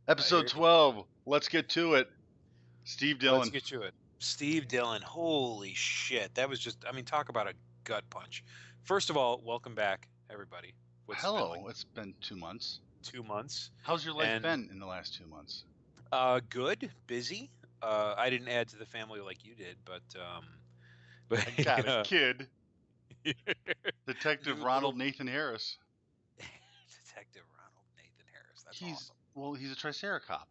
Episode 12. Let's get to it. Steve Dillon. Let's get to it. Steve Dillon. Holy shit. That was just, I mean, talk about a gut punch. First of all, welcome back, everybody. Hello. It's been 2 months. 2 months. How's your life been in the last 2 months? Good. Busy. I didn't add to the family like you did, but I got a kid. Detective Ronald Nathan Harris. Detective Ronald Nathan Harris. That's awesome. Well, he's a triceracop.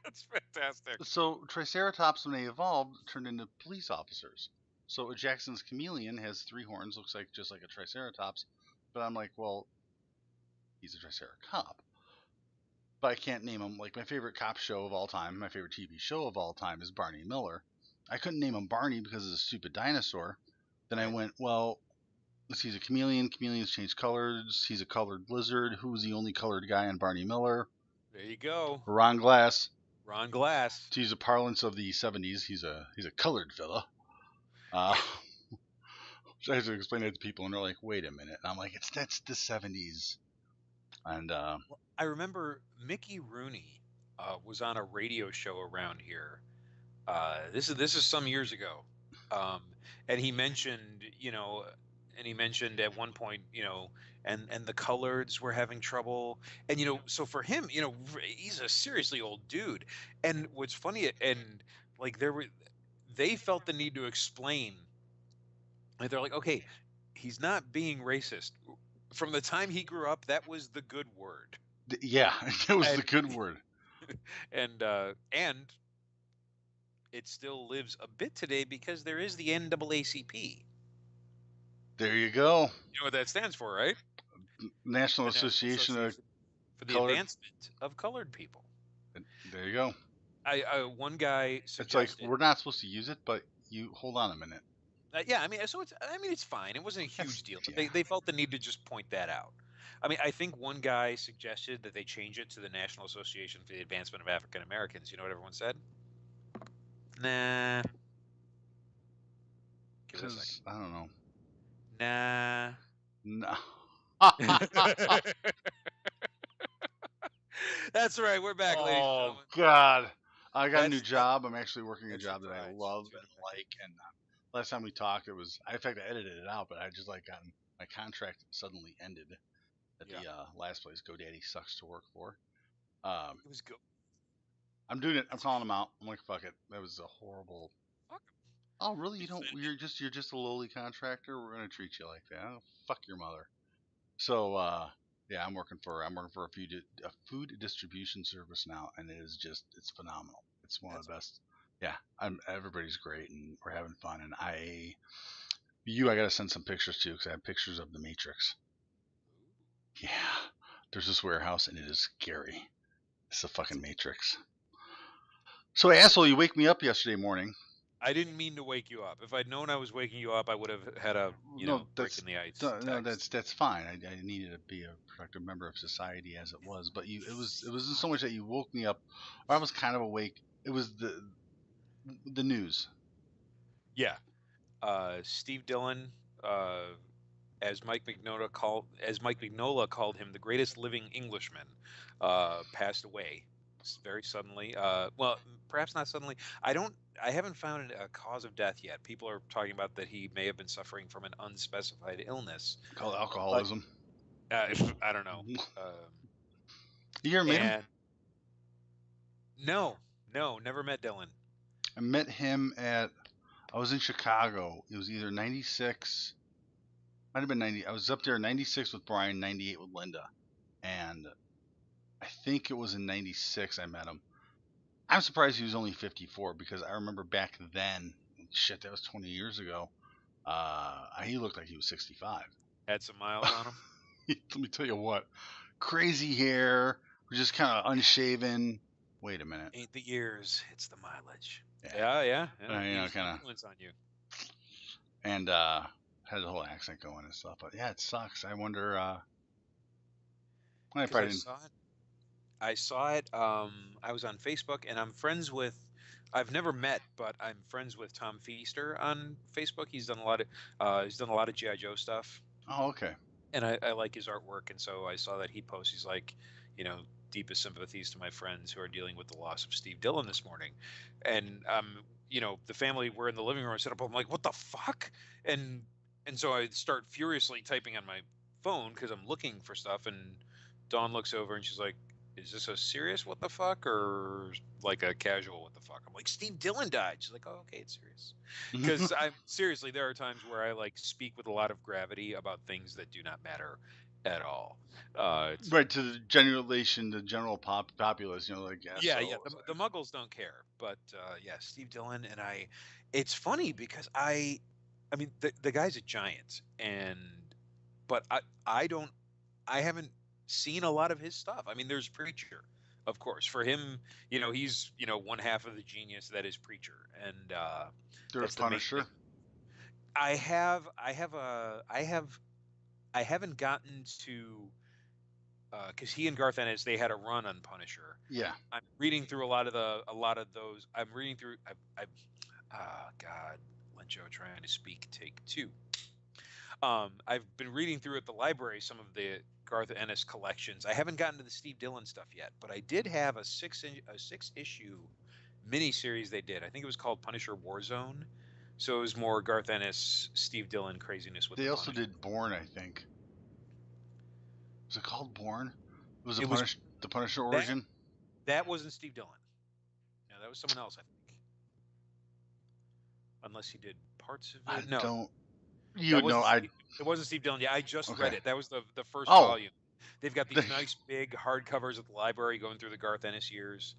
That's fantastic. So triceratops, when they evolved, turned into police officers. So Jackson's chameleon has 3 horns, looks like just like a triceratops. But I'm like, well, he's a triceracop. But I can't name him. Like, my favorite cop show of all time, my favorite TV show of all time is Barney Miller. I couldn't name him Barney because it's a stupid dinosaur. Then I went, well, he's a chameleon. Chameleons change colors. He's a colored lizard. Who's the only colored guy on Barney Miller? There you go. Ron Glass. Ron Glass. To use the parlance of the 70s, he's a colored fella. I had to explain that to people, and they're like, wait a minute. And I'm like, that's the 70s. And I remember Mickey Rooney was on a radio show around here. This is some years ago. And he mentioned, at one point, and the coloreds were having trouble. And, so for him, he's a seriously old dude. And what's funny, and like they felt the need to explain. And they're like, okay, he's not being racist. From the time he grew up, that was the good word. Yeah, that was the good word. And it still lives a bit today because there is the NAACP. There you go. You know what that stands for, right? National Association for the Advancement of Colored People. There you go. One guy suggested, it's like, we're not supposed to use it, but you hold on a minute. Yeah, I mean, it's fine. It wasn't a huge deal. But they felt the need to just point that out. I mean, I think one guy suggested that they change it to the National Association for the Advancement of African Americans. You know what everyone said? Nah. Give it a second. I don't know. Nah. No. That's right. We're back, ladies and gentlemen. Oh, God. I got a new job. I'm actually working a job that I love and like. And last time we talked, in fact, I edited it out, but I just gotten my contract suddenly ended at the last place GoDaddy sucks to work for. It was good. I'm doing it. I'm calling them out. I'm like, fuck it. That was a horrible. Fuck. Oh, really? You're just a lowly contractor. We're gonna treat you like that. Oh, fuck your mother. So yeah, I'm working for a food distribution service now, and it's phenomenal. It's one of the best. Yeah, everybody's great, and we're having fun. And I gotta send some pictures too, because I have pictures of the Matrix. Yeah, there's this warehouse, and it is scary. It's the fucking Matrix. So, asshole, you wake me up yesterday morning. I didn't mean to wake you up. If I'd known I was waking you up, I would have had a break in the ice. No, that's fine. I needed to be a productive member of society as it was. But it wasn't so much that you woke me up. Or I was kind of awake. It was the news. Yeah, Steve Dillon, as Mike Mignola called him, the greatest living Englishman, passed away very suddenly. Well, perhaps not suddenly. I haven't found a cause of death yet. People are talking about that he may have been suffering from an unspecified illness called alcoholism. I don't know. You ever met him? No, never met Dillon. I met him I was in Chicago. It was either 96, might have been 90. I was up there in 96 with Brian, 98 with Linda. And I think it was in 96 I met him. I'm surprised he was only 54, because I remember back then, shit, that was 20 years ago. He looked like he was 65. Had some miles on him. Let me tell you what, crazy hair, just kind of unshaven. Wait a minute. Ain't the years, it's the mileage. Yeah. Yeah. You know, Leaves an kind of, influence on you. and had the whole accent going and stuff. But yeah, it sucks. I wonder. Because I saw it. I saw it. I was on Facebook, and I'm friends with. I've never met, but I'm friends with Tom Feaster on Facebook. He's done a lot of GI Joe stuff. Oh, okay. And I like his artwork, and so I saw that he posts. He's like, deepest sympathies to my friends who are dealing with the loss of Steve Dillon this morning, and the family were in the living room set up. I'm like, what the fuck? And so I start furiously typing on my phone because I'm looking for stuff, and Dawn looks over and she's like, is this a serious what the fuck or like a casual what the fuck? I'm like, Steve Dillon died. She's like, oh, okay, it's serious. Because I'm seriously, there are times where I like speak with a lot of gravity about things that do not matter at all. Right, to the general populace, like the Muggles don't care, but Steve Dillon and I. It's funny because I mean, the guy's a giant, but I haven't seen a lot of his stuff. I mean, there's Preacher, of course. For him, he's one half of the genius that is Preacher, and there's Punisher. I haven't gotten to because he and Garth Ennis, they had a run on Punisher. Yeah, I'm reading through a lot of those. I'm reading through. God, Len Joe trying to speak. Take two. I've been reading through at the library some of the Garth Ennis collections. I haven't gotten to the Steve Dillon stuff yet, but I did have a six issue miniseries they did. I think it was called Punisher Warzone. So it was more Garth Ennis, Steve Dillon craziness with. They also did Bourne, I think. Was it called Bourne? Was the Punisher origin? That wasn't Steve Dillon. No, that was someone else, I think. Unless he did parts of it. It wasn't Steve Dillon. Yeah, I just read it. That was the first Oh. volume. They've got these nice big hardcovers at the library going through the Garth Ennis years.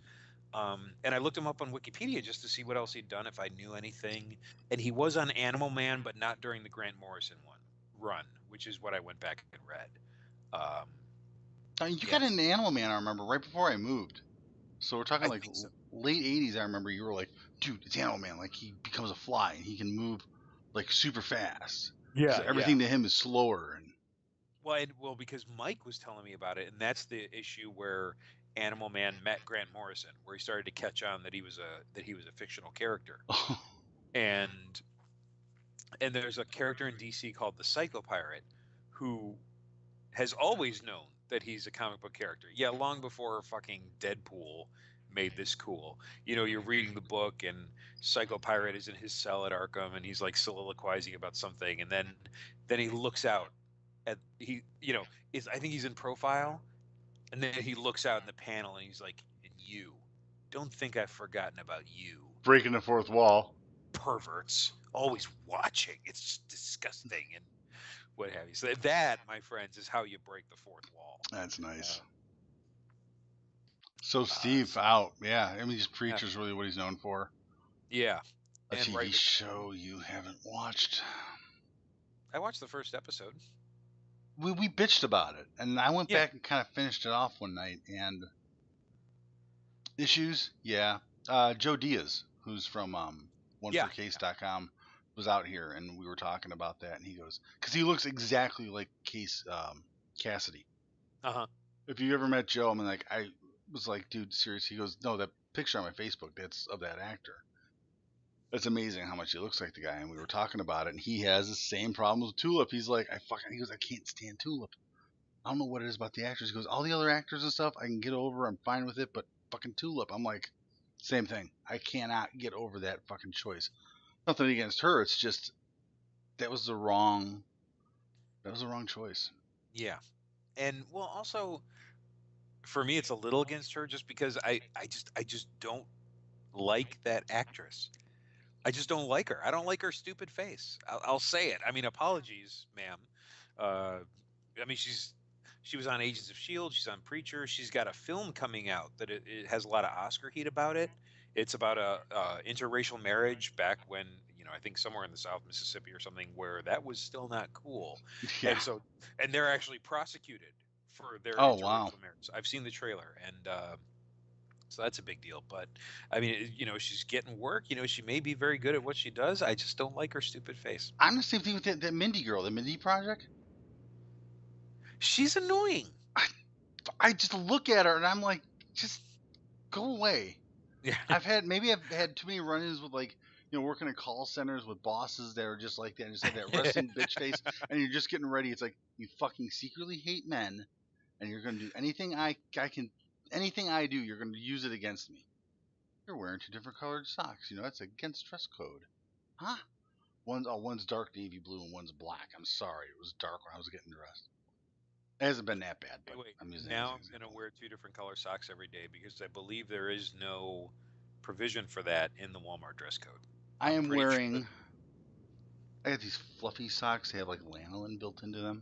And I looked him up on Wikipedia just to see what else he'd done, if I knew anything. And he was on Animal Man, but not during the Grant Morrison run, which is what I went back and read. You got into Animal Man, I remember, right before I moved. So we're talking like late 80s. I remember you were like, dude, it's Animal Man. Like, he becomes a fly and he can move like super fast. Yeah. Everything to him is slower. Well, because Mike was telling me about it, and that's the issue where Animal Man met Grant Morrison, where he started to catch on that he was a fictional character. And there's a character in DC called the Psycho Pirate who has always known that he's a comic book character. Yeah, long before fucking Deadpool made this cool. You're reading the book and Psycho Pirate is in his cell at Arkham and he's like soliloquizing about something, and then he looks out at I think he's in profile, and then he looks out in the panel and he's like, and you don't think I've forgotten about you. Breaking the fourth wall. Perverts. Always watching. It's just disgusting and what have you. So that, my friends, is how you break the fourth wall. That's nice. So Steve out. Yeah. I mean, Preacher's really what he's known for. Yeah. A TV show you haven't watched. I watched the first episode. We bitched about it, and I went back and kind of finished it off one night. And issues, Joe Diaz, who's from oneforcase.com, was out here, and we were talking about that, and he goes, because he looks exactly like Cassidy. If you ever met Joe, I was like, dude, serious? He goes, no, that picture on my Facebook, that's of that actor. It's amazing how much he looks like the guy, and we were talking about it, and he has the same problem with Tulip. He's like, he goes, I can't stand Tulip. I don't know what it is about the actors. He goes, all the other actors and stuff, I can get over. I'm fine with it, but fucking Tulip. I'm like, same thing. I cannot get over that fucking choice. Nothing against her. It's just that was the wrong choice. Yeah, and well, also for me, it's a little against her just because I just don't like that actress. I just don't like her. I don't like her stupid face. I'll say it. I mean, apologies, ma'am. I mean, she was on Agents of S.H.I.E.L.D. She's on Preacher. She's got a film coming out that it has a lot of Oscar heat about it. It's about a interracial marriage back when I think somewhere in the South Mississippi or something, where that was still not cool. Yeah. And they're actually prosecuted for their Oh, wow. interracial marriage. I've seen the trailer, and so that's a big deal. But I mean, she's getting work. She may be very good at what she does. I just don't like her stupid face. I'm the same thing with that Mindy girl, the Mindy Project. She's annoying. I just look at her and I'm like, just go away. Yeah. I've had too many run-ins with, like, working in call centers with bosses that are just like that, and just have that resting bitch face, and you're just getting ready. It's like, you fucking secretly hate men, and you're gonna do anything anything I do, you're gonna use it against me. You're wearing 2 different colored socks. That's against dress code. Huh? One's dark navy blue and one's black. I'm sorry, it was dark when I was getting dressed. It hasn't been that bad, but I'm using now I'm going to wear 2 different color socks every day because I believe there is no provision for that in the Walmart dress code. I am wearing. I got these fluffy socks. They have like lanolin built into them.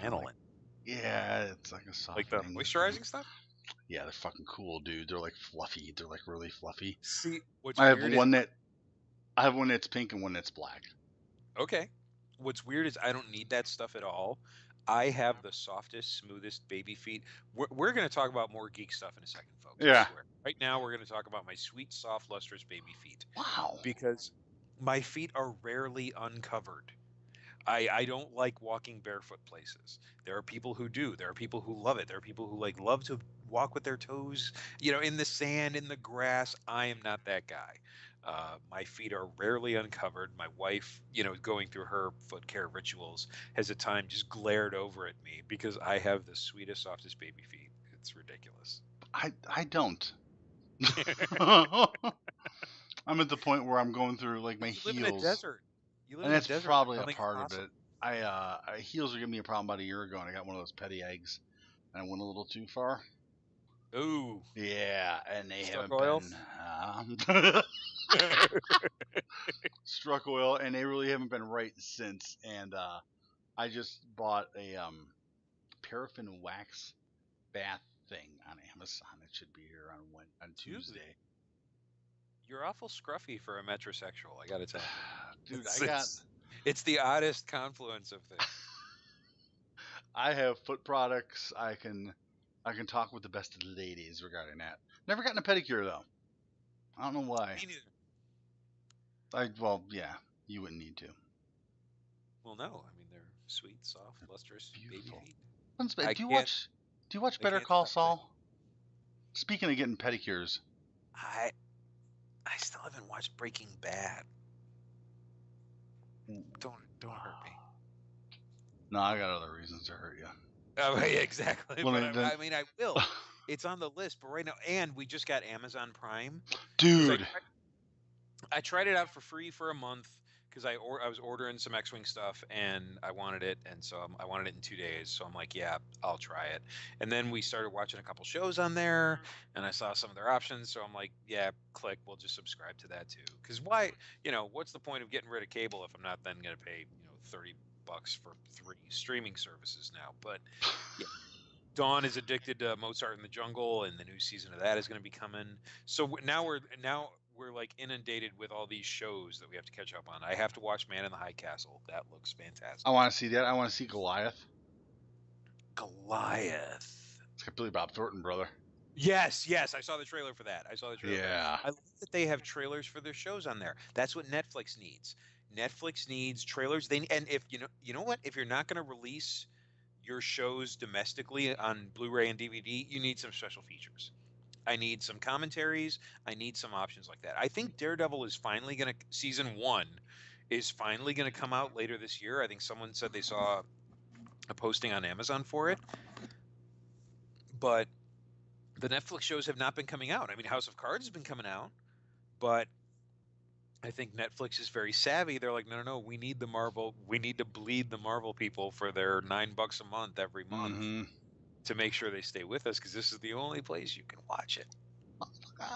Lanolin? Yeah, it's like a soft. Like the moisturizing stuff? Yeah, they're fucking cool, dude. They're like fluffy. They're like really fluffy. See, I have one that's pink and one that's black. Okay. What's weird is I don't need that stuff at all. I have the softest, smoothest baby feet. We're going to talk about more geek stuff in a second, folks. Yeah. I swear. Right now, we're going to talk about my sweet, soft, lustrous baby feet. Wow. Because my feet are rarely uncovered. I don't like walking barefoot places. There are people who do. There are people who love it. There are people who love to walk with their toes, in the sand, in the grass. I am not that guy. My feet are rarely uncovered. My wife, going through her foot care rituals, has at times just glared over at me because I have the sweetest, softest baby feet. It's ridiculous. I don't. I'm at the point where I'm going through like my heels. You live in a desert. And that's probably a part of it. Heels are giving me a problem about a year ago, and I got one of those petty eggs, and I went a little too far. Ooh. Yeah, and they haven't been struck oil, and they really haven't been right since. And I just bought a paraffin wax bath thing on Amazon. It should be here on Tuesday. You're awful scruffy for a metrosexual, I gotta tell you. Dude, it's the oddest confluence of things. I have foot products. I can talk with the best of the ladies regarding that. Never gotten a pedicure though. I don't know why. Me neither. Well, yeah, you wouldn't need to. Well, no. I mean, they're sweet, soft, lustrous beautiful baby feet. Do you watch Better Call Saul? Speaking of getting pedicures, I still haven't watched Breaking Bad. Don't hurt me. No, I got other reasons to hurt you. Oh, yeah, exactly. Well, I mean, I will. It's on the list, but right now, and we just got Amazon Prime. Dude. I tried it out for free for a month because I was ordering some X-Wing stuff and I wanted it, and so I wanted it in 2 days. So I'm like, yeah, I'll try it. And then we started watching a couple shows on there, and I saw some of their options. So I'm like, yeah, click. We'll just subscribe to that too. Because why? What's the point of getting rid of cable if I'm not then going to pay $30 for 3 streaming services now? But yeah. Dawn is addicted to Mozart in the Jungle, and the new season of that is going to be coming. So now we're like inundated with all these shows that we have to catch up on. I have to watch Man in the High Castle. That looks fantastic. I want to see that. I want to see Goliath. It's got Billy Bob Thornton, brother. Yes. I saw the trailer for that. Yeah. I love that they have trailers for their shows on there. That's what Netflix needs. Netflix needs trailers. And if you know what? If you're not going to release your shows domestically on Blu-ray and DVD, you need some special features. I need some commentaries. I need some options like that. I think Daredevil is finally going to, season 1 is finally going to come out later this year. I think someone said they saw a posting on Amazon for it. But the Netflix shows have not been coming out. I mean, House of Cards has been coming out, but I think Netflix is very savvy. They're like, no, we need to bleed the Marvel people for their $9 a month every month to make sure they stay with us, because this is the only place you can watch it.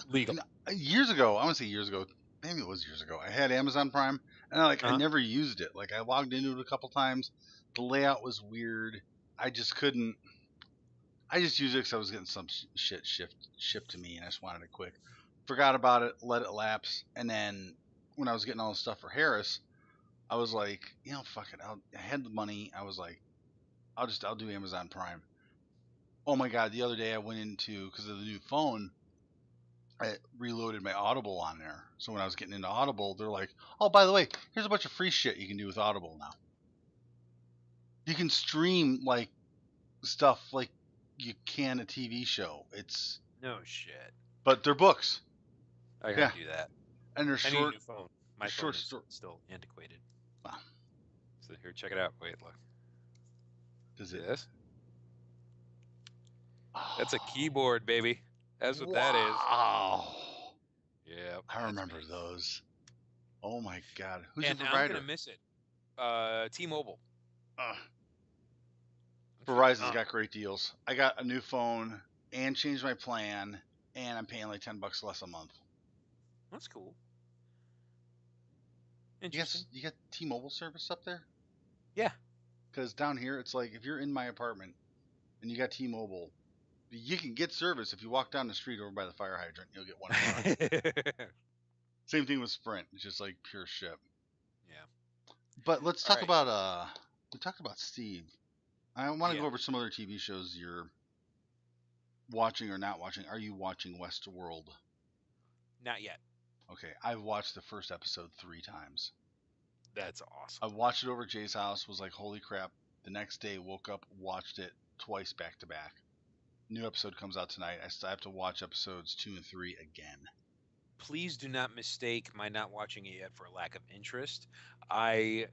Legal. Years ago, I want to say years ago, maybe it was years ago, I had Amazon Prime, and I never used it. Like, I logged into it a couple times. The layout was weird. I just couldn't. I just used it because I was getting some shit shipped to me, and I just wanted it quick. Forgot about it, let it lapse, and then when I was getting all the stuff for Harris, I was like, fuck it. I had the money. I was like, I'll do Amazon Prime. Oh my God. The other day I went into, because of the new phone, I reloaded my Audible on there. So when I was getting into Audible, they're like, oh, by the way, here's a bunch of free shit you can do with Audible now. You can stream like stuff like you can a TV show. It's no shit. But they're books. I gotta do that. And they're I need a short. new phone. My phone is still antiquated. Wow. So here, check it out. Wait, look. Does See it? this? That's a keyboard, baby. That's what that is. Wow. Yeah. I remember those. Oh my God. Who's your provider? I'm gonna miss it. T-Mobile. Verizon's got great deals. I got a new phone and changed my plan, and I'm paying like $10 less a month. That's cool. Interesting. You got T-Mobile service up there? Yeah. Because down here, it's like if you're in my apartment and you got T-Mobile, you can get service if you walk down the street over by the fire hydrant. You'll get $1. Same thing with Sprint. It's just like pure shit. Yeah. But let's talk about we talked about Steve. I want to go over some other TV shows you're watching or not watching. Are you watching Westworld? Not yet. Okay, I've watched the first episode 3 times. That's awesome. I watched it over at Jay's house, was like, holy crap. The next day, woke up, watched it twice back to back. New episode comes out tonight. I still have to watch episodes 2 and 3 again. Please do not mistake my not watching it yet for a lack of interest. I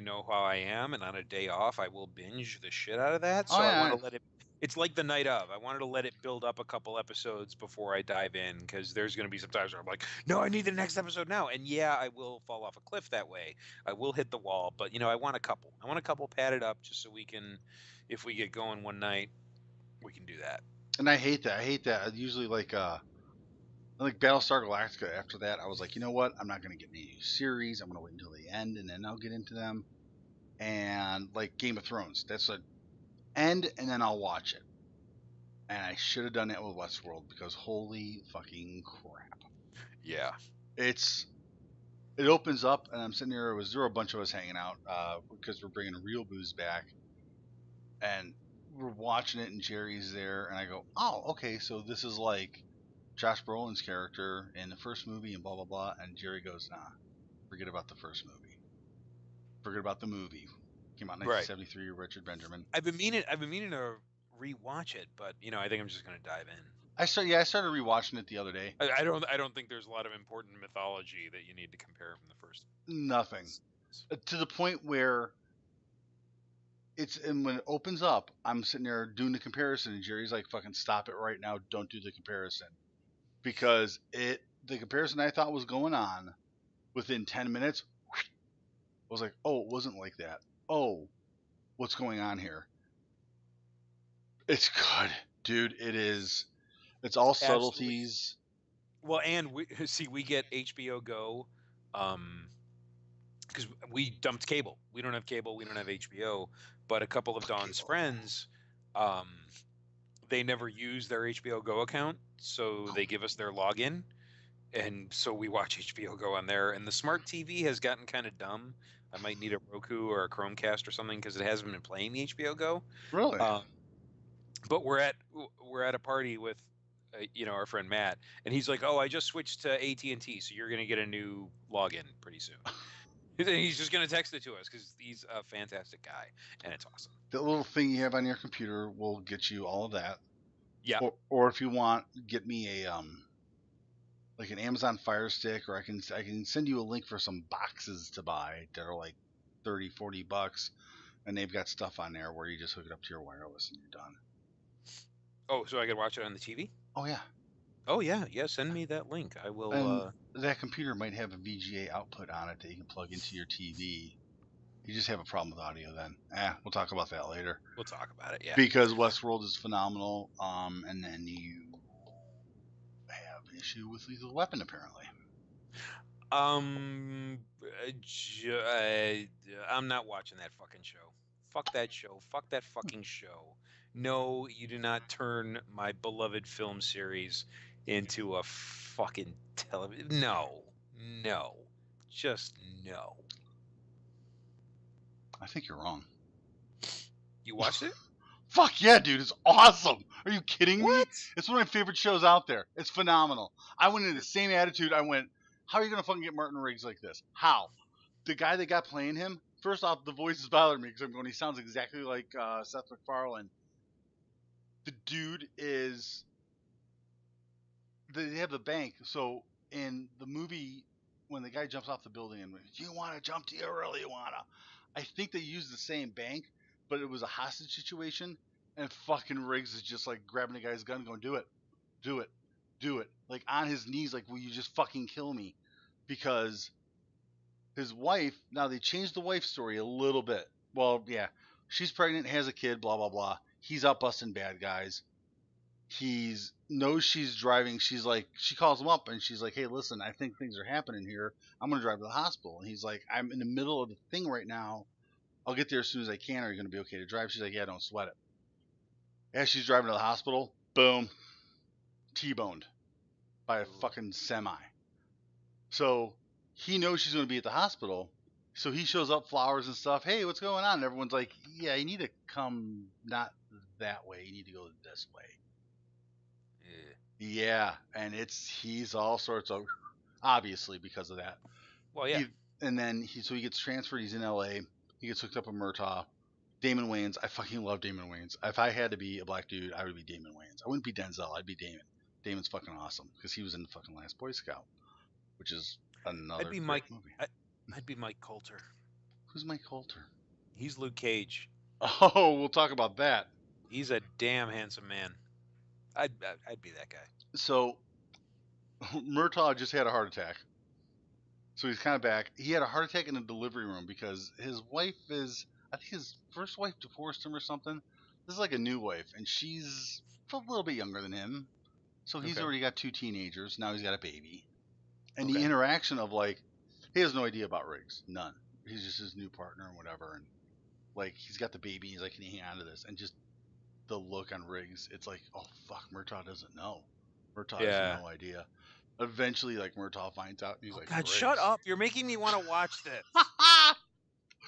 know how I am, and on a day off, I will binge the shit out of that. So I want to let it. It's like the night of. I wanted to let it build up a couple episodes before I dive in, because there's going to be some times where I'm like, no, I need the next episode now. And yeah, I will fall off a cliff that way. I will hit the wall, but I want a couple. I want a couple padded up just so we can, if we get going one night, we can do that. And I hate that. I usually like Battlestar Galactica. After that, I was like, you know what? I'm not going to get any new series. I'm going to wait until the end, and then I'll get into them. And like Game of Thrones, that's a end, and then I'll watch it. And I should have done that with Westworld, because holy fucking crap. Yeah. It opens up, and I'm sitting there. There were a bunch of us hanging out because we're bringing real booze back. And we're watching it, and Jerry's there. And I go, oh, okay, so this is like Josh Brolin's character in the first movie and blah, blah, blah. And Jerry goes, nah, forget about the first movie. Forget about the movie. Came out in 1973, Richard Benjamin. I've been meaning to rewatch it, but I think I'm just going to dive in. I started rewatching it the other day. I don't think there's a lot of important mythology that you need to compare from the first. Nothing. To the point where when it opens up, I'm sitting there doing the comparison, and Jerry's like, fucking stop it right now. Don't do the comparison. Because the comparison I thought was going on, within 10 minutes, I was like, oh, it wasn't like that. Oh, what's going on here? It's good, dude. It is. It's all subtleties. Well, and we get HBO Go, because we dumped cable. We don't have cable. We don't have HBO. But a couple of Dawn's friends, they never use their HBO Go account, so they give us their login, and so we watch HBO Go on there. And the smart TV has gotten kind of dumb. I might need a Roku or a Chromecast or something, because it hasn't been playing the HBO Go. Really? But we're at a party with, our friend Matt, and he's like, "Oh, I just switched to AT&T, so you're gonna get a new login pretty soon." He's just gonna text it to us because he's a fantastic guy, and it's awesome. The little thing you have on your computer will get you all of that. Yeah. Or if you want, get me a like an Amazon Fire Stick, or I can send you a link for some boxes to buy that are like $30-$40, and they've got stuff on there where you just hook it up to your wireless and you're done. Oh, so I can watch it on the TV? Oh yeah. Oh yeah. Send me that link. I will. And that computer might have a VGA output on it that you can plug into your TV. You just have a problem with audio then. We'll talk about that later. We'll talk about it, yeah. Because Westworld is phenomenal, and then you have an issue with Leathal Weapon, apparently. I'm not watching that fucking show. Fuck that show. Fuck that fucking show. No, you do not turn my beloved film series into a fucking television. No. Just no. I think you're wrong. You watched it? Fuck yeah, dude. It's awesome. Are you kidding me? What? It's one of my favorite shows out there. It's phenomenal. I went in the same attitude. I went, how are you going to fucking get Martin Riggs like this? How? The guy that got playing him, first off, the voice is bothering me because I'm going, he sounds exactly like Seth MacFarlane. The dude is. They have the bank. So in the movie, when the guy jumps off the building and, do you want to jump? Do you really want to? I think they used the same bank, but it was a hostage situation. And fucking Riggs is just like grabbing the guy's gun, going, do it, do it, do it. Like on his knees, like, will you just fucking kill me? Because his wife, now they changed the wife story a little bit. Well, yeah, she's pregnant, has a kid, blah, blah, blah. He's out busting bad guys. He knows she's driving. She's like, she calls him up and she's like, hey, listen, I think things are happening here. I'm going to drive to the hospital. And he's like, I'm in the middle of the thing right now. I'll get there as soon as I can. Are you going to be okay to drive? She's like, yeah, don't sweat it. As she's driving to the hospital, boom, T-boned by a fucking semi. So he knows she's going to be at the hospital. So he shows up, flowers and stuff. Hey, what's going on? And everyone's like, yeah, you need to come not that way. You need to go this way. Yeah, and he's all sorts of, obviously because of that. Well, yeah. So he gets transferred. He's in L.A. He gets hooked up with Murtaugh. Damon Wayans. I fucking love Damon Wayans. If I had to be a black dude, I would be Damon Wayans. I wouldn't be Denzel. I'd be Damon. Damon's fucking awesome because he was in the fucking Last Boy Scout, which is another great movie. I'd be Mike Coulter. Who's Mike Coulter? He's Luke Cage. Oh, we'll talk about that. He's a damn handsome man. I'd be that guy. So Murtaugh just had a heart attack. So he's kind of back. He had a heart attack in the delivery room because his wife is, I think his first wife divorced him or something. This is like a new wife, and she's a little bit younger than him. So he's already got 2 teenagers. Now he's got a baby. And the interaction of like, he has no idea about Riggs. None. He's just his new partner and whatever. And like, he's got the baby. He's like, can you hang on to this? And just the look on Riggs, it's like, oh, fuck, Murtaugh doesn't know. Murtaugh has no idea. Eventually, like, Murtaugh finds out, and he's like, God, Riggs. Shut up. You're making me want to watch this.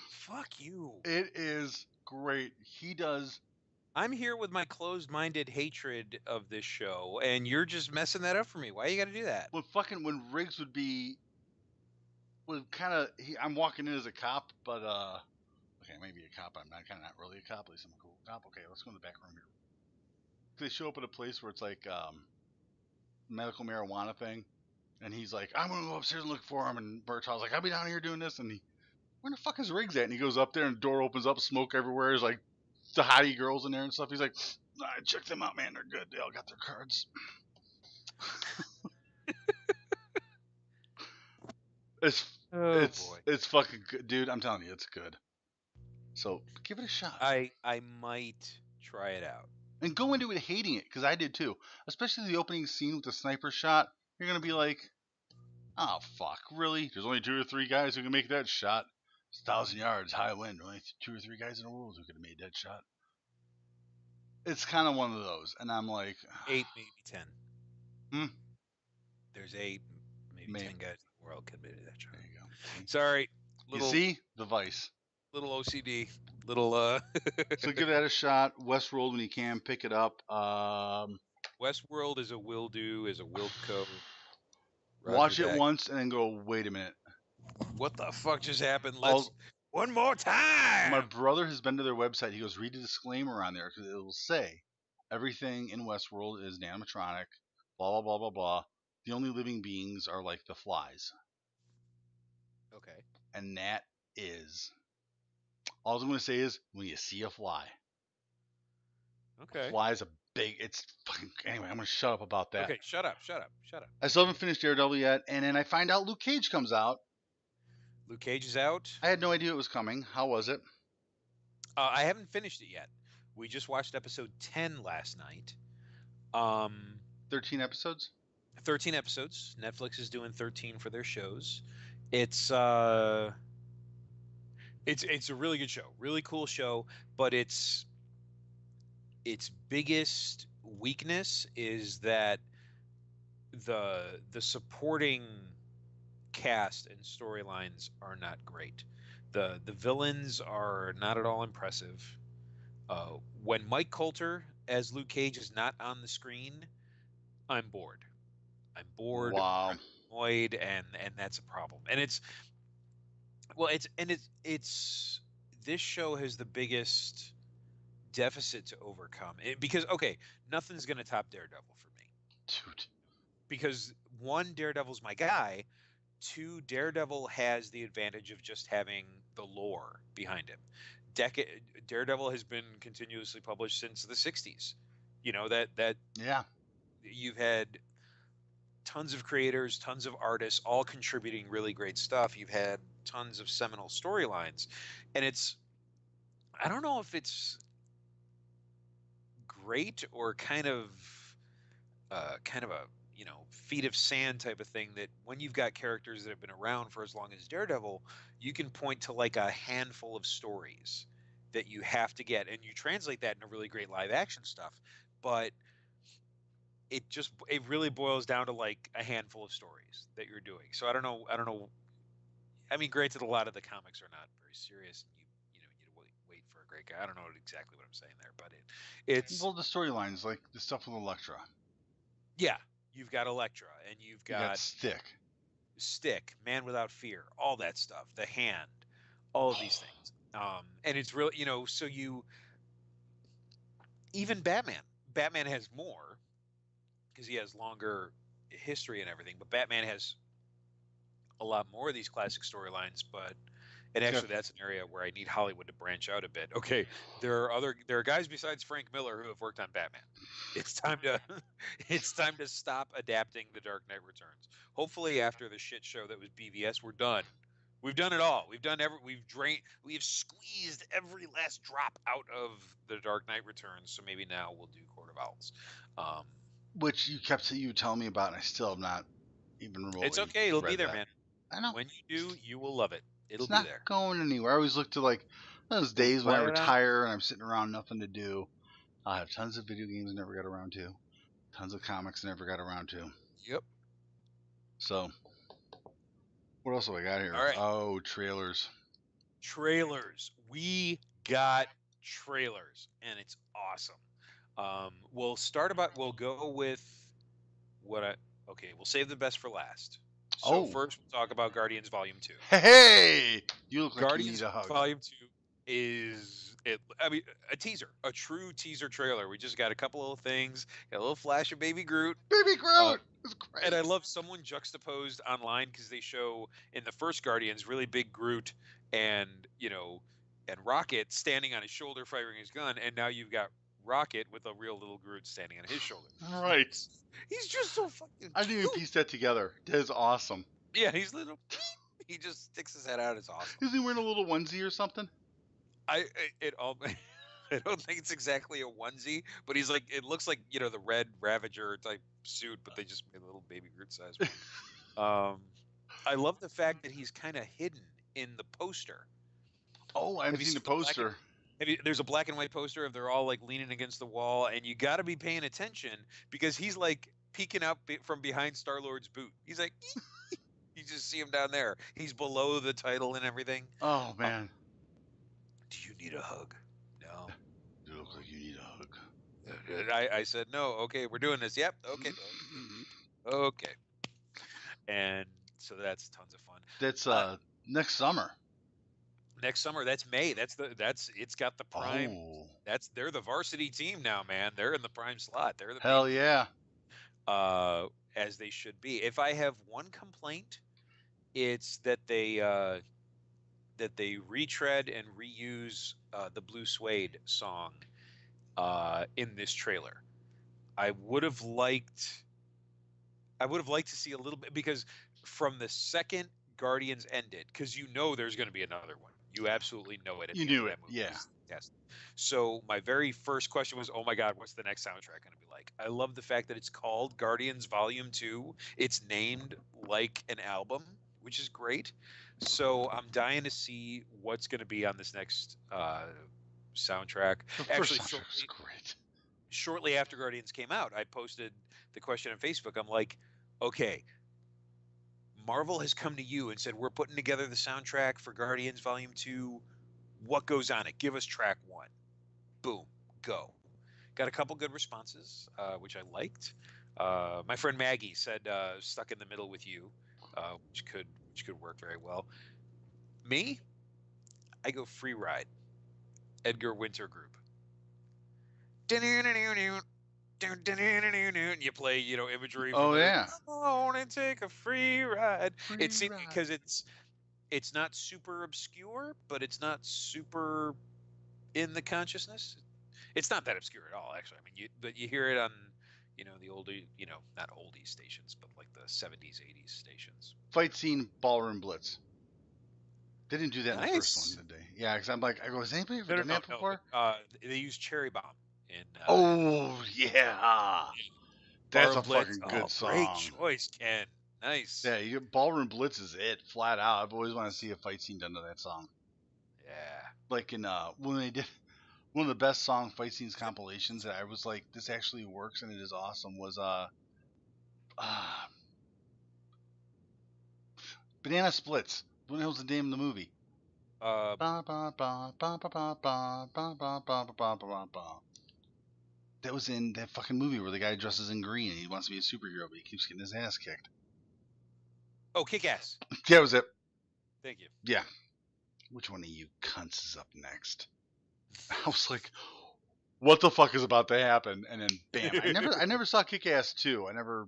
Fuck you. It is great. He does. I'm here with my closed-minded hatred of this show, and you're just messing that up for me. Why you got to do that? When Riggs would kind of, I'm walking in as a cop, but, okay, maybe a cop. I'm not really a cop. At least I'm a cool cop. Okay, let's go in the back room here. They show up at a place where it's like medical marijuana thing, and he's like, I'm gonna go upstairs and look for him. And Murtaugh's like, I'll be down here doing this. And where the fuck is Riggs at? And he goes up there, and the door opens up, smoke everywhere. There's like the hottie girls in there and stuff. He's like, check them out, man. They're good. They all got their cards. It's fucking good, dude. I'm telling you, it's good. So give it a shot. I might try it out. And go into it hating it, because I did too. Especially the opening scene with the sniper shot. You're going to be like, oh, fuck, really? There's only 2 or 3 guys who can make that shot. It's 1,000 yards, high wind. Only 2 or 3 guys in the world who could have made that shot. It's kind of one of those. And I'm like... 8, maybe 10. There's 8, maybe 10 guys in the world could have made that shot. There you go. Sorry. You see? The vice. Little OCD. Little So give that a shot. Westworld when you can, pick it up. Westworld is a will do, is a will co. Watch it once and then go, wait a minute. What the fuck just happened? Let's one more time. My brother has been to their website. He goes, read the disclaimer on there because it will say everything in Westworld is animatronic, blah, blah, blah, blah, blah. The only living beings are like the flies. Okay. And that is... All I'm going to say is, when you see a fly. Okay. A fly is a big... It's fucking... Anyway, I'm going to shut up about that. Okay, shut up. I still haven't finished Daredevil yet, and then I find out Luke Cage comes out. Luke Cage is out? I had no idea it was coming. How was it? I haven't finished it yet. We just watched episode 10 last night. 13 episodes? 13 episodes. Netflix is doing 13 for their shows. It's a really good show, really cool show, but its biggest weakness is that the supporting cast and storylines are not great. The villains are not at all impressive. When Mike Coulter as Luke Cage is not on the screen, I'm bored. I'm bored. Wow. I'm annoyed, and that's a problem. And it's this show has the biggest deficit to overcome because okay, nothing's gonna top Daredevil for me. Dude. Because one, Daredevil's my guy. Two, Daredevil has the advantage of just having the lore behind him. Daredevil has been continuously published since the 60s. You know, that Yeah. you've had tons of creators, tons of artists, all contributing really great stuff. You've had tons of seminal storylines. And I don't know if it's great or kind of a feet of sand type of thing, that when you've got characters that have been around for as long as Daredevil, you can point to like a handful of stories that you have to get, and you translate that into really great live action stuff, but it really boils down to like a handful of stories that you're doing. So I don't know. I mean, granted, a lot of the comics are not very serious. You wait for a great guy. I don't know exactly what I'm saying there, but it's Well, the storylines, like the stuff with Elektra. Yeah, you've got Elektra, and you've You got got Stick, Man Without Fear, all that stuff, The Hand, all of these things. And it's really, so even Batman has more because he has longer history and everything, but Batman has a lot more of these classic storylines, and actually that's an area where I need Hollywood to branch out a bit. Okay, there are guys besides Frank Miller who have worked on Batman. It's time to stop adapting The Dark Knight Returns. Hopefully after the shit show that was BVS, we're done. We've done it all. We've squeezed every last drop out of The Dark Knight Returns, so maybe now we'll do Court of Owls. Which you telling me about, and I still have not even really. It's okay, it'll be there, man. I know. When you do, you will love it. It'll be there. It's not going anywhere. I always look to like those days when I retire and I'm sitting around nothing to do. I have tons of video games I never got around to, tons of comics I never got around to. Yep. So, what else have I got here? All right. Oh, trailers. We got trailers, and it's awesome. We'll go with we'll save the best for last. So first we'll talk about Guardians Volume 2. Hey! You look like Guardians you need a hug. Volume 2 is a teaser, a true teaser trailer. We just got a couple of things, got a little flash of Baby Groot. Baby Groot! It's great. And I love someone juxtaposed online because they show in the first Guardians really big Groot and Rocket standing on his shoulder firing his gun, and now you've got Rocket with a real little Groot standing on his shoulder. Right. He's just so fucking I didn't even piece that together. That is awesome. Yeah, he's little. He just sticks his head out. It's awesome. Is he wearing a little onesie or something? I don't think it's exactly a onesie, but he's like, it looks like the Red Ravager type suit, but they just made a little Baby Groot size one. I love the fact that he's kind of hidden in the poster. Oh, I haven't seen the poster. There's a black and white poster of they're all like leaning against the wall, and you got to be paying attention because he's like peeking out from behind Star-Lord's boot. He's like, you just see him down there. He's below the title and everything. Oh man. Do you need a hug? No. You look like you need a hug. I said no. Okay, we're doing this. Yep. Okay. Okay. And so that's tons of fun. That's next summer. Next summer, that's May. It's got the prime. Oh. They're the varsity team now, man. They're in the prime slot. They're the hell yeah. As they should be. If I have one complaint, it's that they retread and reuse the Blue Suede song in this trailer. I would have liked to see a little bit, because from the second Guardians ended, because there's going to be another one. You absolutely know it. You knew it, yeah. Yes. So my very first question was, oh my God, what's the next soundtrack going to be like? I love the fact that it's called Guardians Volume 2. It's named like an album, which is great. So I'm dying to see what's going to be on this next soundtrack. Actually, shortly after Guardians came out, I posted the question on Facebook. I'm like, okay, Marvel has come to you and said, we're putting together the soundtrack for Guardians Volume 2. What goes on it? Give us track 1. Boom. Go. Got a couple good responses, which I liked. My friend Maggie said Stuck in the Middle with You, which could work very well. Me, I go Free Ride. Edgar Winter Group. You play, imagery from yeah. Come on and take a free ride. Free It seems ride. because it's not super obscure, but it's not super in the consciousness. It's not that obscure at all, actually. I mean, but you hear it on, the oldie, not oldie stations, but like the 70s, 80s stations. Fight scene, Ballroom Blitz. They didn't do that in the first Nice. one, did they? Yeah, because I'm like, has anybody ever done that before? They use Cherry Bomb in. Oh yeah, that's a Blitz. fucking good song. Great choice, Ken. Nice. Yeah, Ballroom Blitz is it, flat out. I've always wanted to see a fight scene done to that song. Yeah. Like in when they did one of the best song fight scenes compilations that I was like, this actually works and it is awesome, was Banana Splits. What the hell's the name of the movie? That was in that fucking movie where the guy dresses in green and he wants to be a superhero, but he keeps getting his ass kicked. Oh, Kick-Ass. That was it. Thank you. Yeah. Which one of you cunts is up next? I was like, what the fuck is about to happen? And then bam. I never saw Kick-Ass 2. I never.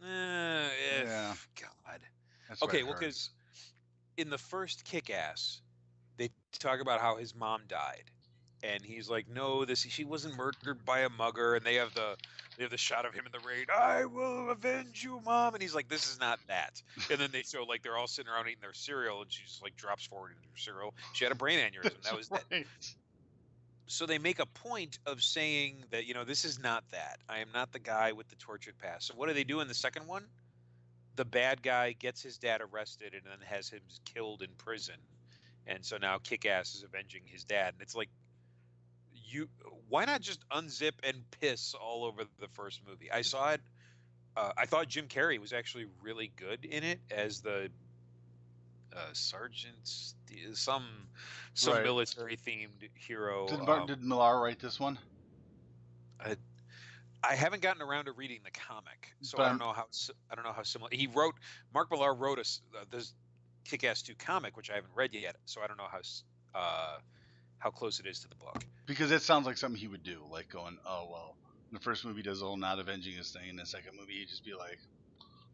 Yeah. God. That's okay, well, because in the first Kick-Ass, they talk about how his mom died, and he's like, "No, she wasn't murdered by a mugger." And they have the shot of him in the rain. I will avenge you, Mom. And he's like, "This is not that." And then they show like they're all sitting around eating their cereal, and she just like drops forward into her cereal. She had a brain aneurysm. That was right. It. So they make a point of saying that this is not that. I am not the guy with the tortured past. So what do they do in the second one? The bad guy gets his dad arrested and then has him killed in prison. And so now Kick-Ass is avenging his dad. And it's like, why not just unzip and piss all over the first movie? I saw it. I thought Jim Carrey was actually really good in it as the sergeant, some right. Military themed hero. Did Millar write this one? I haven't gotten around to reading the comic, so I don't know how similar. Mark Millar wrote this Kick-Ass 2 comic, which I haven't read yet, so I don't know how close it is to the book. Because it sounds like something he would do, like going, oh well, in the first movie he does the whole not avenging his thing, in the second movie he'd just be like,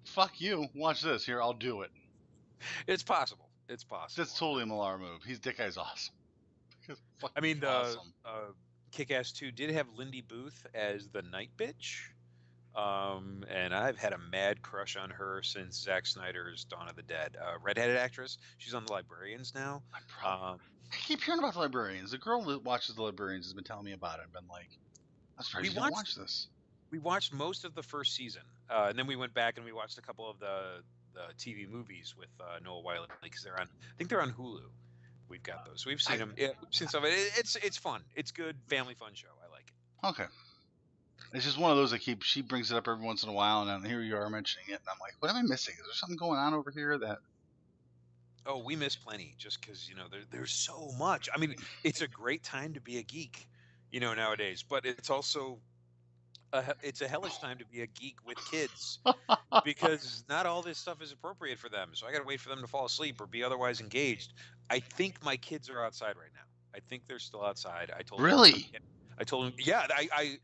fuck you, watch this, here, I'll do it. It's possible. That's totally a Millar move. That guy's awesome. I mean, Kick-Ass 2 did have Lindy Booth as the Night Bitch, and I've had a mad crush on her since Zack Snyder's Dawn of the Dead. Redheaded actress. She's on The Librarians now. I keep hearing about The Librarians. The girl that watches The Librarians has been telling me about it. I've been like, I'm surprised you don't watch this. We watched most of the first season, and then we went back and we watched a couple of the TV movies with Noah Wyle, because I think they're on Hulu. We've got those. We've seen them. Yeah, we've seen some of it. It's fun. It's good family fun show. I like it. Okay. It's just one of those that she brings it up every once in a while, and then here you are mentioning it, and I'm like, what am I missing? Is there something going on over here that? Oh, we miss plenty, just because there's so much. I mean, it's a great time to be a geek, nowadays, but it's also it's a hellish time to be a geek with kids because not all this stuff is appropriate for them. So I got to wait for them to fall asleep or be otherwise engaged. I think my kids are outside right now. I think they're still outside. I told them, yeah, I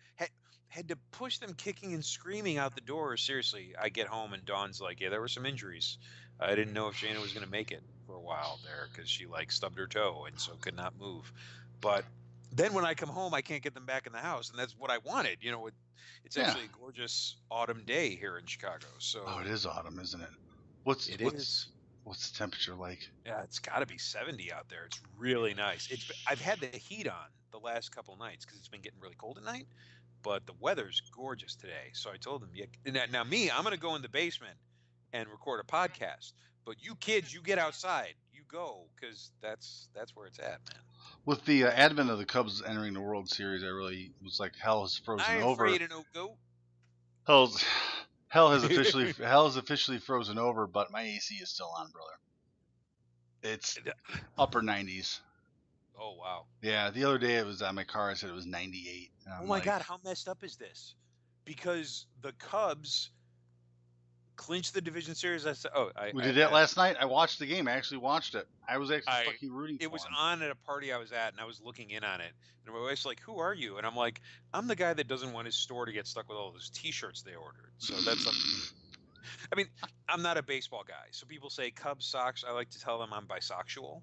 had to push them kicking and screaming out the door. Seriously, I get home and Dawn's like, yeah, there were some injuries. I didn't know if Shayna was going to make it for a while there because she stubbed her toe and so could not move. But then when I come home, I can't get them back in the house, and that's what I wanted. It's actually a gorgeous autumn day here in Chicago. So it is autumn, isn't it? What's the temperature like? Yeah, it's got to be 70 out there. It's really nice. I've had the heat on the last couple nights because it's been getting really cold at night, but the weather's gorgeous today. So I told them, now I'm going to go in the basement and record a podcast, but you kids, you get outside, you go, because that's where it's at, man. With the advent of the Cubs entering the World Series, I really was like, hell is frozen over. I'm afraid of no goat. Hell has officially frozen over, but my AC is still on, brother. It's upper 90s. Oh wow. Yeah, the other day it was on my car. I said it was 98. Oh my God, how messed up is this? Because the Cubs clinched the division series. We did that last night. I watched the game. I actually watched it. I was actually fucking rooting for him. It was on at a party I was at, and I was looking in on it. And my wife's like, "Who are you?" And I'm like, "I'm the guy that doesn't want his store to get stuck with all those T-shirts they ordered." So that's. I mean, I'm not a baseball guy, so people say Cubs socks. I like to tell them I'm bisexual.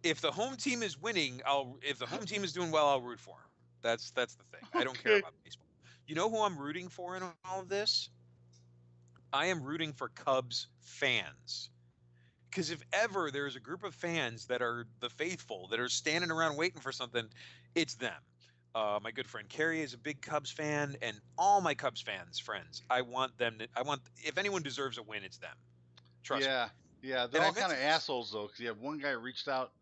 If the home team is winning, if the home team is doing well, I'll root for them. That's the thing. I don't care about baseball. You know who I'm rooting for in all of this? I am rooting for Cubs fans. Because if ever there's a group of fans that are the faithful, that are standing around waiting for something, it's them. My good friend Carrie is a big Cubs fan, and all my Cubs friends, I want, if anyone deserves a win, it's them. Trust me. Yeah, they're all kind of assholes, though, because you have one guy reached out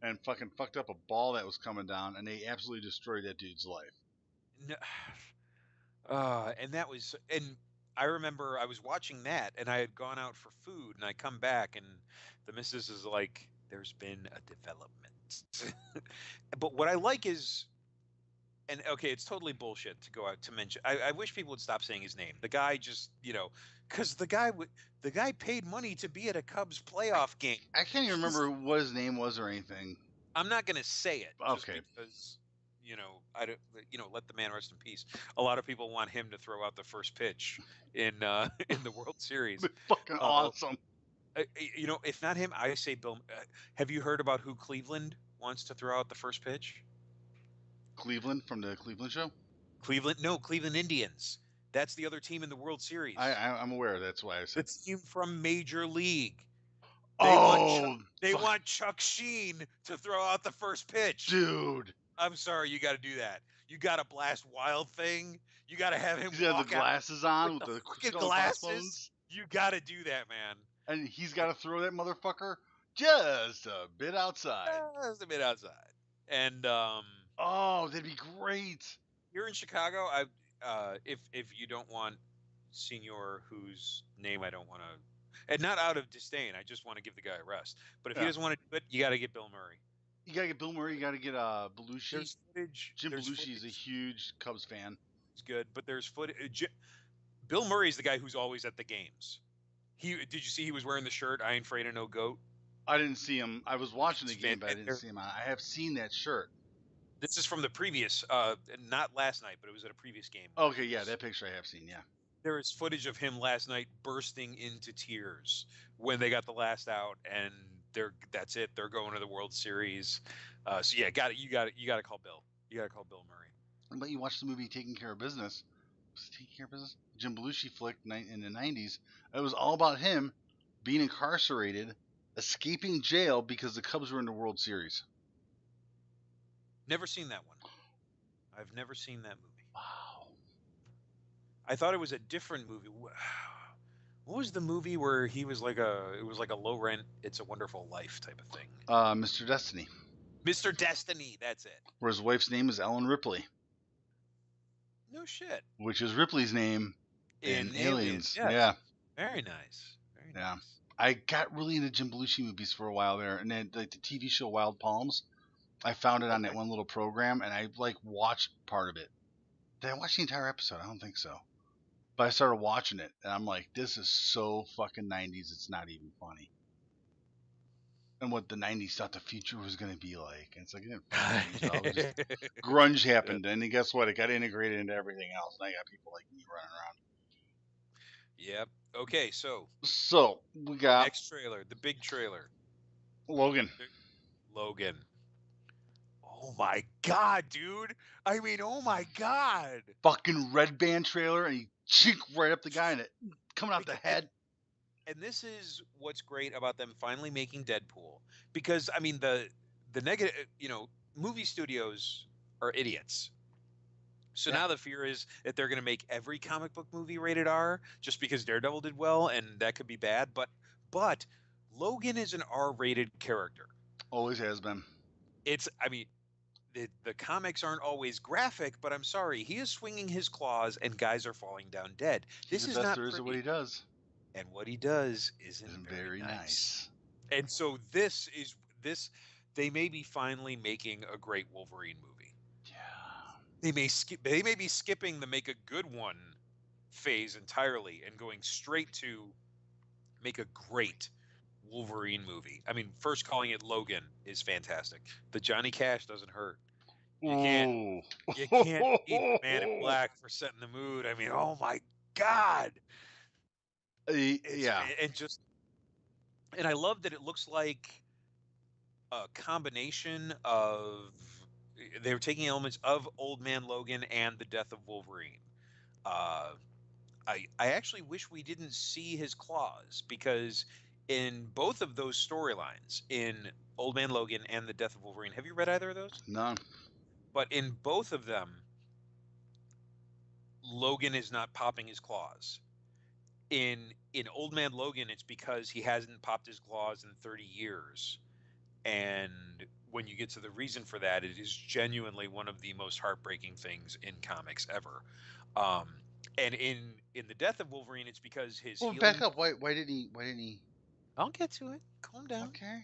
and fucking fucked up a ball that was coming down, and they absolutely destroyed that dude's life. And I remember I was watching that, and I had gone out for food, and I come back, and the missus is like, "There's been a development." But what I like is, and okay, it's totally bullshit to go out to mention. I wish people would stop saying his name. The guy just, because the guy paid money to be at a Cubs playoff game. I can't even remember what his name was or anything. I'm not gonna say it. Okay. Just because, I don't. Let the man rest in peace. A lot of people want him to throw out the first pitch in the World Series. Fucking awesome. If not him, I say Bill. Have you heard about who Cleveland wants to throw out the first pitch? Cleveland from the Cleveland show? Cleveland Indians. That's the other team in the World Series. I'm aware. That's why I said. The team from Major League. They want Chuck Sheen to throw out the first pitch. Dude. I'm sorry, you got to do that. You got to blast Wild Thing. You got to have him walk out. The glasses on with the glasses. You got to do that, man. And he's got to throw that motherfucker just a bit outside. And that'd be great. Here in Chicago, if you don't want Senior, whose name I don't want to, and not out of disdain, I just want to give the guy a rest. But if he doesn't want to do it, you got to get Bill Murray. You got to get Bill Murray. You got to get Belushi. Jim Belushi is a huge Cubs fan. He's good, but there's footage. Bill Murray's the guy who's always at the games. Did you see he was wearing the shirt, "I ain't afraid of no goat"? I didn't see him. I was watching the game, but I didn't see him. I have seen that shirt. This is from the previous, not last night, but it was at a previous game. Okay, yeah, that picture I have seen, yeah. There is footage of him last night bursting into tears when they got the last out, and that's it. They're going to the World Series. So yeah, you got to call Bill. You got to call Bill Murray. But you watched the movie Taking Care of Business. Was it Taking Care of Business? Jim Belushi flick in the 90s. It was all about him being incarcerated, escaping jail because the Cubs were in the World Series. Never seen that one. I've never seen that movie. Wow. I thought it was a different movie. What was the movie where he was like it was like a low rent, It's a Wonderful Life type of thing? Mr. Destiny. Mr. Destiny, that's it. Where his wife's name is Ellen Ripley. No shit. Which is Ripley's name in Aliens. Yes. Yeah. Very nice. Very nice. I got really into Jim Belushi movies for a while there, and then like the TV show Wild Palms, I found it on that one little program, and I watched part of it. Did I watch the entire episode? I don't think so. But I started watching it, and I'm like, this is so fucking 90s, it's not even funny. And what the 90s thought the future was going to be like. And it's like, grunge happened, and then guess what? It got integrated into everything else, and I got people like me running around. Yep. Okay, so we got next trailer, the big trailer. Logan. Oh my god, dude! I mean, oh my god! Fucking red band trailer, and he chinked right up the guy in it, coming out the head. And this is what's great about them finally making Deadpool, because I mean the negative, movie studios are idiots. So now the fear is that they're going to make every comic book movie rated R just because Daredevil did well, and that could be bad. But Logan is an R-rated character. Always has been. the comics aren't always graphic, but I'm sorry, he is swinging his claws and guys are falling down dead. He's This the is best not there is at what pretty, he does. and what he does isn't Isn't very very nice. nice. And so this is this. They may be finally making a great Wolverine movie. Yeah. They may be skipping the make a good one phase entirely and going straight to make a great Wolverine movie. I mean, first calling it Logan is fantastic. The Johnny Cash doesn't hurt. You can't Ooh. beat the Man in Black for setting the mood. I mean, oh my God. Yeah. And I love that it looks like a combination of they were taking elements of Old Man Logan and the Death of Wolverine. I actually wish we didn't see his claws, because in both of those storylines, in Old Man Logan and the Death of Wolverine, have you read either of those? None. But in both of them, Logan is not popping his claws. In Old Man Logan, it's because he hasn't popped his claws in 30 years. And when you get to the reason for that, it is genuinely one of the most heartbreaking things in comics ever. And in the Death of Wolverine, it's because his Well, healing. back up. Why didn't he? I'll get to it. Calm down. Okay.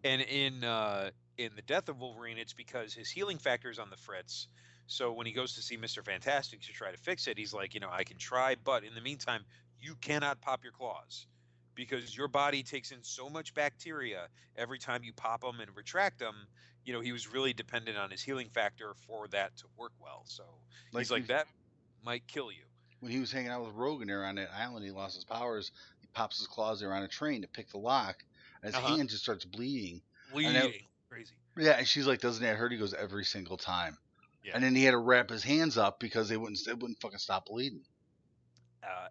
And in the Death of Wolverine, it's because his healing factor is on the fritz. So when he goes to see Mr. Fantastic to try to fix it, he's like, I can try, but in the meantime, you cannot pop your claws, because your body takes in so much bacteria every time you pop them and retract them. He was really dependent on his healing factor for that to work well. So he's like, that might kill you. When he was hanging out with Rogan there on that island, he lost his powers. He pops his claws there on a train to pick the lock, and his hand just starts bleeding. Crazy. Yeah, and she's like, "Doesn't that hurt?" He goes, "Every single time." Yeah. And then he had to wrap his hands up because it wouldn't fucking stop bleeding.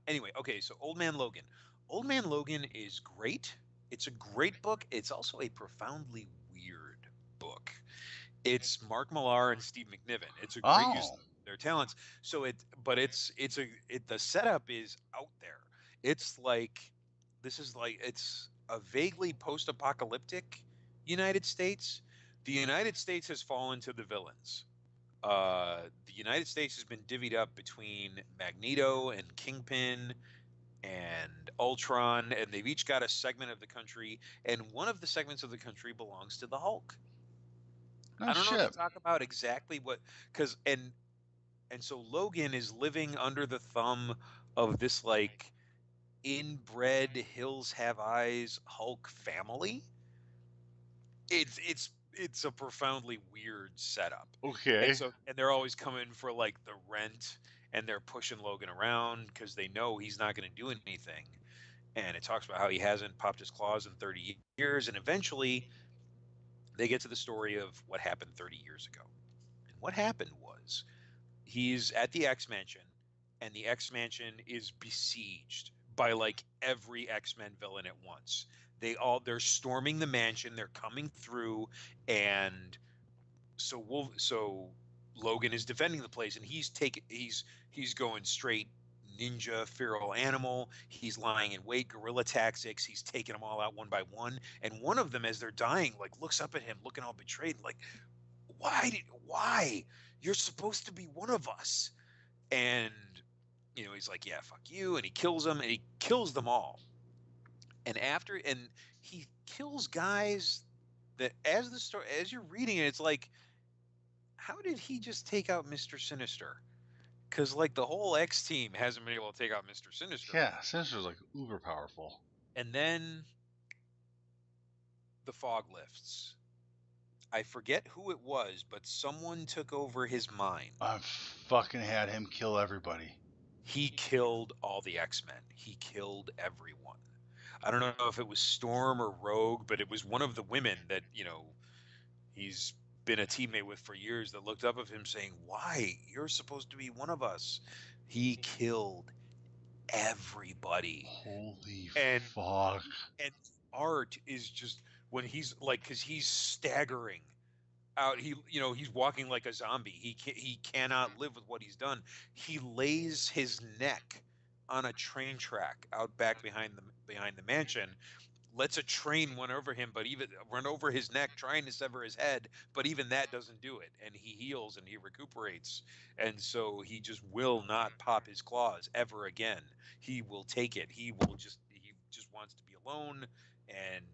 Anyway, okay, so Old Man Logan. Old Man Logan is great. It's a great book. It's also a profoundly weird book. It's Mark Millar and Steve McNiven. It's a great use of their talents. So the setup is out there. It's a vaguely post-apocalyptic United States. The United States has fallen to the villains. The United States has been divvied up between Magneto and Kingpin and Ultron, and they've each got a segment of the country, and one of the segments of the country belongs to the Hulk. I don't know if to talk about exactly what, and so Logan is living under the thumb of this like inbred Hills Have Eyes Hulk family. It's a profoundly weird setup. Okay. And they're always coming for like the rent, and they're pushing Logan around because they know he's not going to do anything. And it talks about how he hasn't popped his claws in 30 years, and eventually they get to the story of what happened 30 years ago. And what happened was he's at the X Mansion, and the X Mansion is besieged by like every X-Men villain at once. They're storming the mansion, they're coming through, and so Logan is defending the place, and he's going straight ninja, feral animal. He's lying in wait, guerrilla tactics. He's taking them all out one by one. And one of them, as they're dying, like looks up at him, looking all betrayed, like, why? You're supposed to be one of us. And he's like, yeah, fuck you. And he kills them, and he kills them all. And he kills guys that as you're reading it, it's like, how did he just take out Mr. Sinister? Because like the whole X team hasn't been able to take out Mr. Sinister. Yeah, Sinister's like uber powerful. And then the fog lifts. I forget who it was, but someone took over his mind. I fucking had him kill everybody. He killed all the X-Men. He killed everyone. I don't know if it was Storm or Rogue, but it was one of the women that, he's been a teammate with for years that looked up at him saying, why? You're supposed to be one of us. He killed everybody. Holy fuck. And art is just when he's like, because he's staggering out, he's walking like a zombie. He cannot live with what he's done. He lays his neck on a train track out back behind the mansion, lets a train run over his neck, trying to sever his head, but even that doesn't do it, and he heals and he recuperates, and so he just will not pop his claws ever again. He will take it. He just wants to be alone and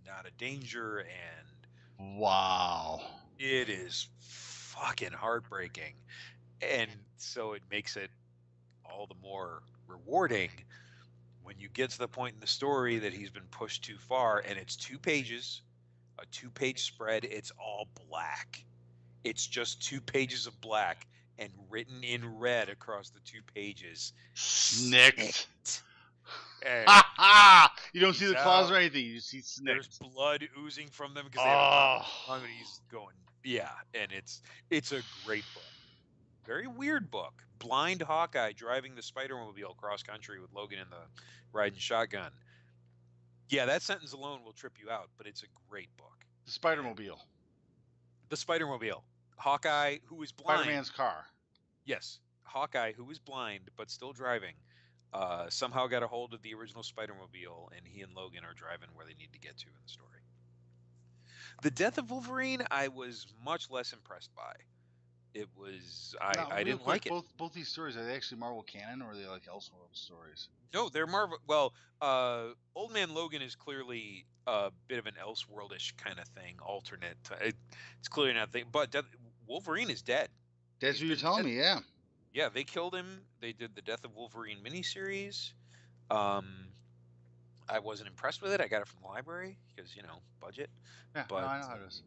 not a danger, and Wow. it is fucking heartbreaking. And so it makes it all the more rewarding when you get to the point in the story that he's been pushed too far, and it's 2 pages, a 2-page spread. It's all black. It's just 2 pages of black, and written in red across the 2 pages. Snicked. And you don't see the claws or anything. You see snicked. There's blood oozing from them because they have a tongue, and he's going, yeah. And it's a great book. Very weird book. Blind Hawkeye driving the Spider-Mobile cross country with Logan in the riding shotgun. Yeah, that sentence alone will trip you out, but it's a great book. The Spider-Mobile. The Spider-Mobile. Hawkeye, who is blind. Spider-Man's car. Yes. Hawkeye, who is blind but still driving, somehow got a hold of the original Spider-Mobile, and he and Logan are driving where they need to get to in the story. The Death of Wolverine, I was much less impressed by. It was I didn't like it. Both these stories, are they actually Marvel canon, or are they like Elseworld stories? No, they're Marvel. Well, Old Man Logan is clearly a bit of an Elseworldish kind of thing, alternate. It's clearly not thing, but Wolverine is dead. That's what you're telling me, yeah. Yeah, they killed him. They did the Death of Wolverine miniseries. I wasn't impressed with it. I got it from the library because budget. Yeah, but no, I know how it is.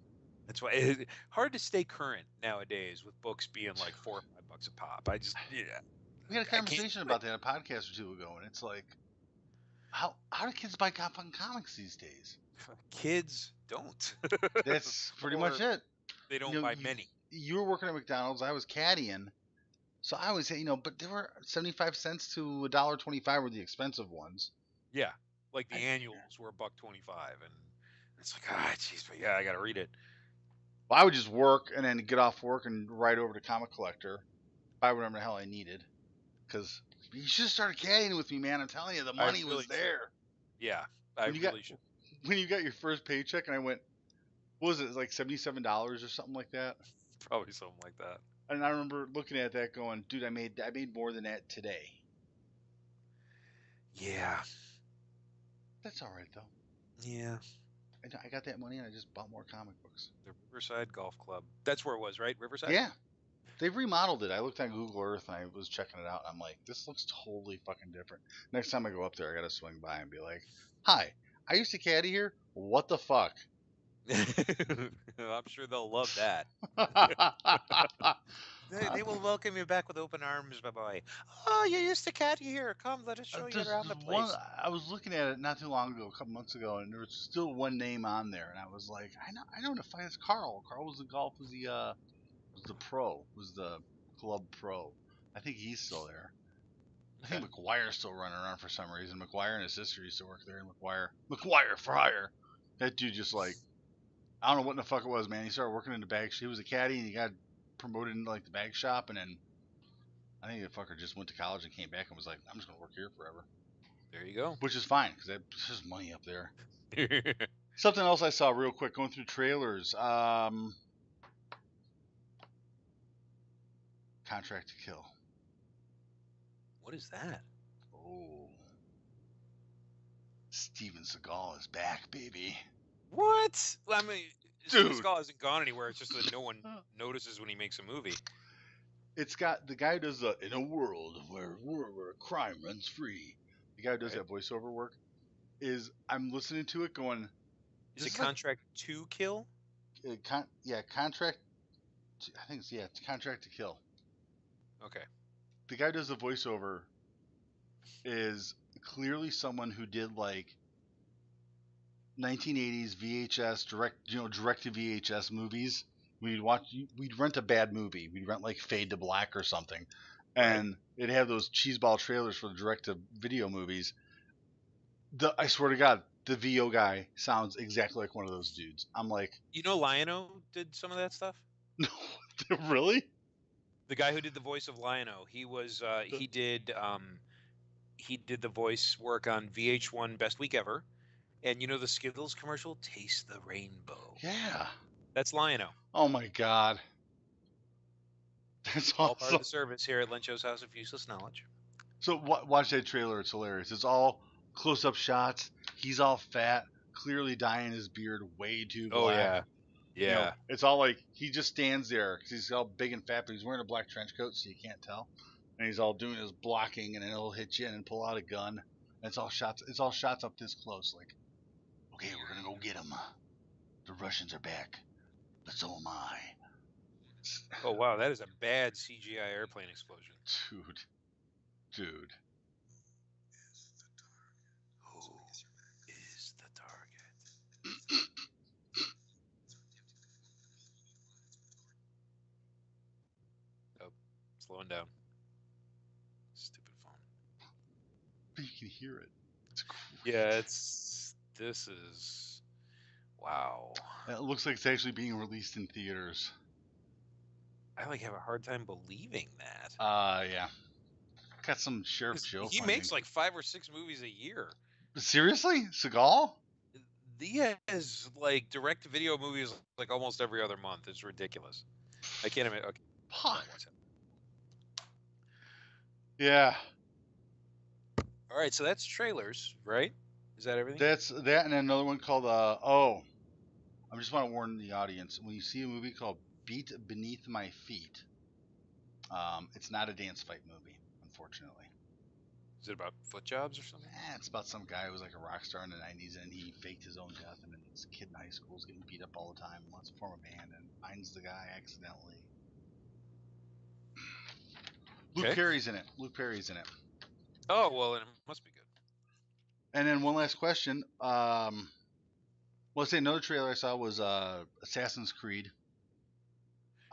That's why it's hard to stay current nowadays with books being like $4 or $5 a pop. We had a conversation about that a podcast or two ago, and it's like, how do kids buy fucking comics these days? Kids don't. That's pretty much it. They don't buy many. You were working at McDonald's. I was caddying, so I always say, but there were 75 cents to $1.25 were the expensive ones. Yeah, like the annuals were $1.25, and it's like, jeez, but yeah, I got to read it. Well, I would just work and then get off work and ride over to Comic Collector, buy whatever the hell I needed. Because you should have started caddying with me, man. I'm telling you, the money was there. Yeah, I really should. When you got your first paycheck, and I went, what was it, like $77 or something like that? Probably something like that. And I remember looking at that going, dude, I made more than that today. Yeah. That's all right, though. Yeah. I got that money, and I just bought more comic books. The Riverside Golf Club. That's where it was, right? Riverside? Yeah. They've remodeled it. I looked on Google Earth, and I was checking it out. And I'm like, this looks totally fucking different. Next time I go up there, I got to swing by and be like, hi, I used to caddy here. What the fuck? I'm sure they'll love that. They will welcome you back with open arms. Bye-bye. Oh, you used to caddy here. Come, let us show you around the place. I was looking at it not too long ago, a couple months ago, and there was still one name on there, and I was like, I know to find it's Carl. Carl was the pro, was the club pro. I think he's still there. I think McGuire's still running around for some reason. McGuire and his sister used to work there. McGuire for hire. That dude just like, I don't know what in the fuck it was, man. He started working in the bag. He was a caddy, and he got promoted into like the bag shop, and then I think the fucker just went to college and came back and was like, I'm just gonna work here forever. There you go. Which is fine because there's just money up there. Something else I saw real quick going through trailers. Contract to Kill. What is that? Oh, Steven Seagal is back, baby. What? I mean, Dude. Seagal hasn't gone anywhere. It's just that no one notices when he makes a movie. It's got the guy who does the In a World where crime runs free. The guy who does that voiceover work I'm listening to it going. Is it Contract to Kill? Contract. I think it's Contract to Kill. Okay. The guy who does the voiceover is clearly someone who did like 1980s VHS direct to VHS movies. We'd rent a bad movie. We'd rent like Fade to Black or something, and it'd have those cheeseball trailers for the direct to video movies. I swear to God, the VO guy sounds exactly like one of those dudes. I'm like, Lion-O did some of that stuff. No, really? The guy who did the voice of Lion-O, he was he did the voice work on VH1 Best Week Ever, And you know the Skittles commercial, "Taste the rainbow." Yeah. That's Lion-O. Oh my God. That's All part of awesome. the service here at Lencho's House of Useless Knowledge. So watch that trailer. It's hilarious. It's all close-up shots. He's all fat, clearly dyeing his beard way too Oh black. yeah, You know, yeah. it's all like he just stands there because he's all big and fat, but he's wearing a black trench coat, so you can't tell. And he's all doing his blocking, and then he'll hit you and pull out a gun. And it's all shots. It's all shots up this close. Like, okay, we're gonna go get him. The Russians are back, but so am I. Oh wow, that is a bad CGI airplane explosion. Dude. Who is the target? Oh, slowing down. Stupid phone. But you can hear it. It's crazy. Yeah, this is wow. It looks like it's actually being released in theaters. I like have a hard time believing that. Yeah. Got some Sheriff Joe. He makes like 5 or 6 movies a year. Seriously, Seagal? He has like direct-to-video movies like almost every other month. It's ridiculous. I can't imagine. Okay. Fuck. Yeah. All right, so that's trailers, right? Is that everything? That's that, and another one called I just want to warn the audience: when you see a movie called Beat Beneath My Feet, it's not a dance fight movie, unfortunately. Is it about foot jobs or something? It's about some guy who was like a rock star in the 90s, and he faked his own death, and then this kid in high school is getting beat up all the time, wants to form a band, and finds the guy accidentally. Luke Perry's in it. Oh, well, then it must be good. And then one last question. Let's say another trailer I saw was Assassin's Creed.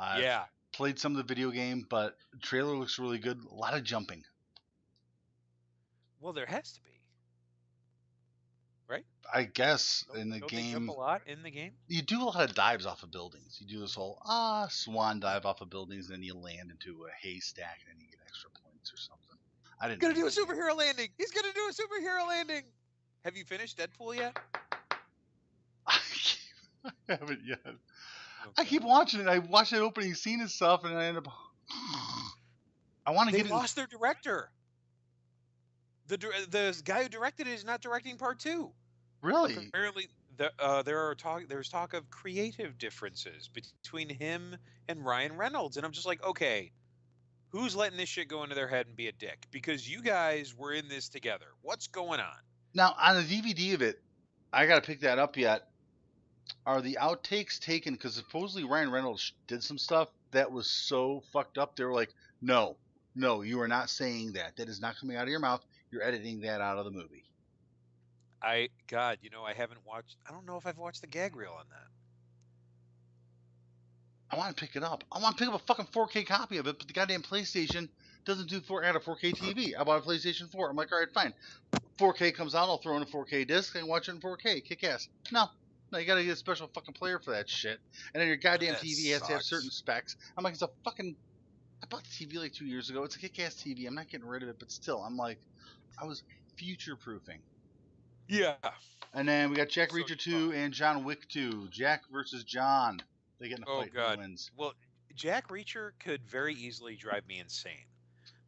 Yeah. Played some of the video game, but the trailer looks really good. A lot of jumping. Well, there has to be. Right? I guess in the don't game. They jump a lot in the game? You do a lot of dives off of buildings. You do this whole swan dive off of buildings, and then you land into a haystack, and then you get extra points or something. I didn't. He's gonna do a superhero landing. He's gonna do a superhero landing. Have you finished Deadpool yet? I haven't yet. Okay. I keep watching it. I watch that opening scene and stuff, and I end up. I want to get. They lost their director. The guy who directed it is not directing part 2. Really? Apparently, there's talk of creative differences between him and Ryan Reynolds, and I'm just like, okay, who's letting this shit go into their head and be a dick? Because you guys were in this together. What's going on? Now, on the DVD of it, I got to pick that up yet. Are the outtakes taken? Because supposedly Ryan Reynolds did some stuff that was so fucked up. They were like, no, you are not saying that. That is not coming out of your mouth. You're editing that out of the movie. I haven't watched. I don't know if I've watched the gag reel on that. I want to pick it up. I want to pick up a fucking 4K copy of it, but the goddamn PlayStation doesn't do I got a 4K TV. I bought a PlayStation 4. I'm like, all right, fine. 4K comes out, I'll throw in a 4K disc and watch it in 4K. Kick ass. No, you gotta get a special fucking player for that shit. And then your goddamn TV has to have certain specs. I'm like, it's a fucking. I bought the TV like 2 years ago. It's a kick ass TV. I'm not getting rid of it, but still, I'm like, I was future proofing. Yeah. And then we got Jack Reacher 2 and John Wick 2. Jack versus John. They get in a fight. God. Who wins? Well, Jack Reacher could very easily drive me insane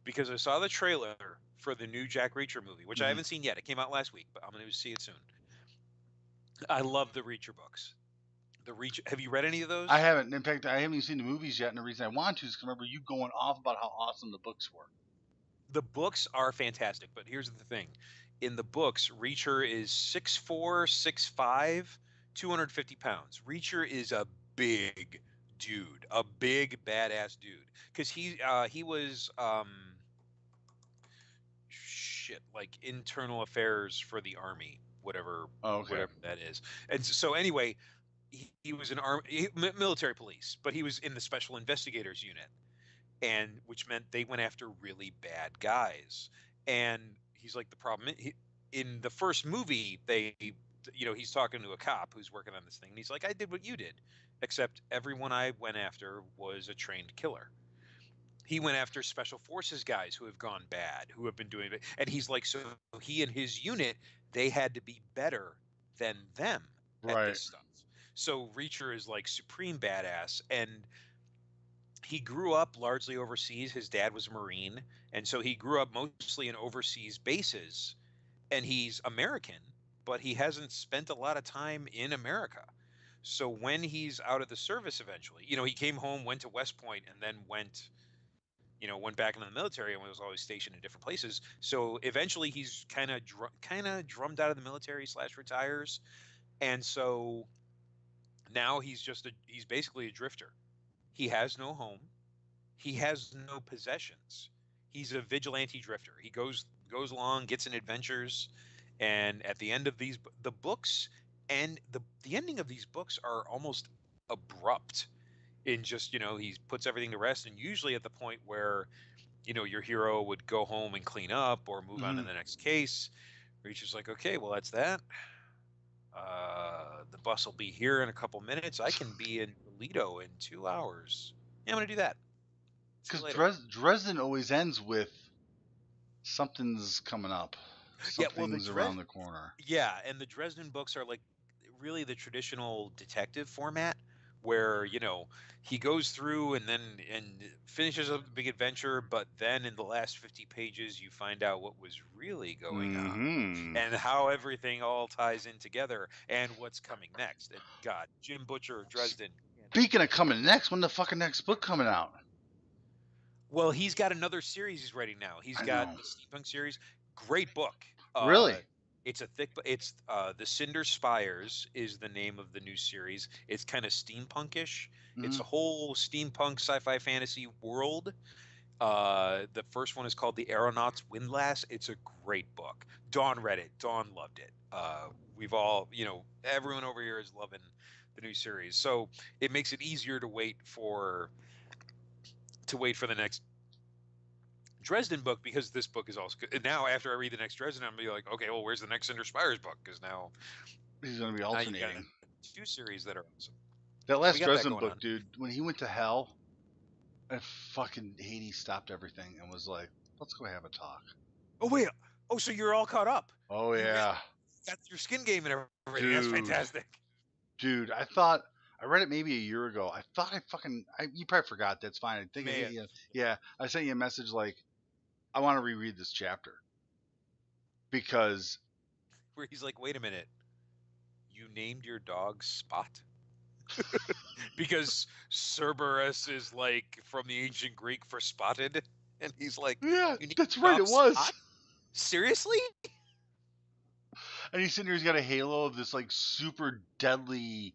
because I saw the trailer for the new Jack Reacher movie, which I haven't seen yet. It came out last week, but I'm going to see it soon. I love the Reacher books. Have you read any of those? I haven't. In fact, I haven't even seen the movies yet, and the reason I want to is because I remember you going off about how awesome the books were. The books are fantastic, but here's the thing. In the books, Reacher is 6'4", 6'5", 250 pounds. Reacher is a big dude, a big badass dude, because he was like internal affairs for the army, whatever that is. And so anyway, he was military police, but he was in the special investigators unit, and which meant they went after really bad guys. And he's like, the problem in the first movie, he's talking to a cop who's working on this thing, and he's like, I did what you did, except everyone I went after was a trained killer. He went after special forces guys who have gone bad, who have been doing it. And he's like, so he and his unit, they had to be better than them at Right. this stuff. So Reacher is like supreme badass, and he grew up largely overseas. His dad was a Marine, and so he grew up mostly in overseas bases. And he's American, but he hasn't spent a lot of time in America. So when he's out of the service eventually, he came home, went to West Point, and then went back into the military and was always stationed in different places. So eventually he's kind of drummed out of the military / retires. And so now he's basically a drifter. He has no home. He has no possessions. He's a vigilante drifter. He goes along, gets in adventures, and at the end of the books, and the ending of these books are almost abrupt. In just he puts everything to rest, and usually at the point where your hero would go home and clean up or move on to the next case. Reacher's like, okay, well that's that. The bus will be here in a couple minutes. I can be in Toledo in 2 hours. Yeah, I'm gonna do that. Because Dresden always ends with something's coming up. Something's around the corner. Yeah, and the Dresden books are like really the traditional detective format where, he goes through and finishes up the big adventure, but then in the last 50 pages you find out what was really going on and how everything all ties in together and what's coming next. And God, Jim Butcher of Dresden. Speaking of coming next, when the fucking next book coming out? Well, he's got another series he's writing now. He's got the steampunk series. Great book. Really? It's a thick. It's The Cinder Spires is the name of the new series. It's kind of steampunkish. It's a whole steampunk sci-fi fantasy world. The first one is called The Aeronaut's Windlass. It's a great book. Dawn read it. Dawn loved it. We've all, everyone over here is loving the new series. So it makes it easier to wait for the next Dresden book, because this book is also good. And now after I read the next Dresden, I'm gonna be like, okay, well, where's the next Cinder Spires book? Because now he's gonna be alternating. Two series that are awesome. That last Dresden book, dude, when he went to hell, and fucking Hades stopped everything and was like, let's go have a talk. Oh wait, so you're all caught up? Oh yeah, that's your skin game and everything. Dude, that's fantastic. Dude, I read it maybe a year ago. I thought you probably forgot. That's fine. I think I sent you a message like, I want to reread this chapter. Because where he's like, wait a minute, you named your dog Spot? Because Cerberus is like from the ancient Greek for spotted, and he's like, yeah, that's right, it was. Spot? Seriously? And he's sitting here, he's got a halo of this like super deadly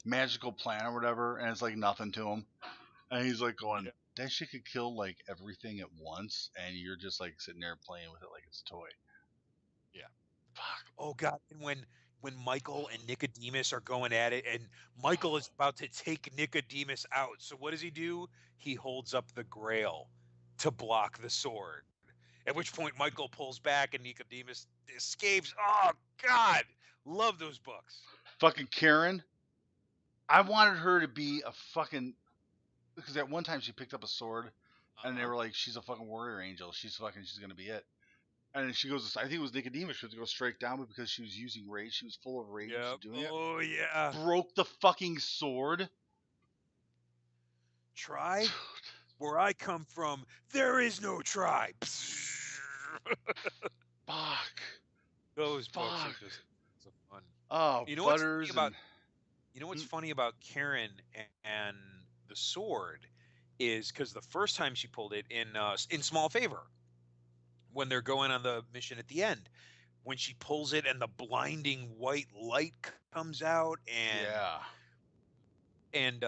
magical plant or whatever, and it's like nothing to him. And he's like going, that shit could kill like everything at once, and you're just like sitting there playing with it like it's a toy. Yeah. Fuck. Oh God. And when Michael and Nicodemus are going at it, and Michael is about to take Nicodemus out, so what does he do? He holds up the Grail to block the sword. At which point Michael pulls back and Nicodemus escapes. Oh God. Love those books. Fucking Karen. I wanted her to be a fucking, because at one time she picked up a sword, and they were like, she's a fucking warrior angel. She's gonna be it. And then she goes, I think it was Nicodemus, she was to go straight down, but because she was using rage, she was full of rage. Yep. Doing oh yeah. Broke the fucking sword. Try? Where I come from, there is no try. Fuck. Those books are just so fun. Oh, you know Butters. You know what's funny about Karen and the sword is because the first time she pulled it in Small Favor, when they're going on the mission at the end, when she pulls it and the blinding white light comes out, and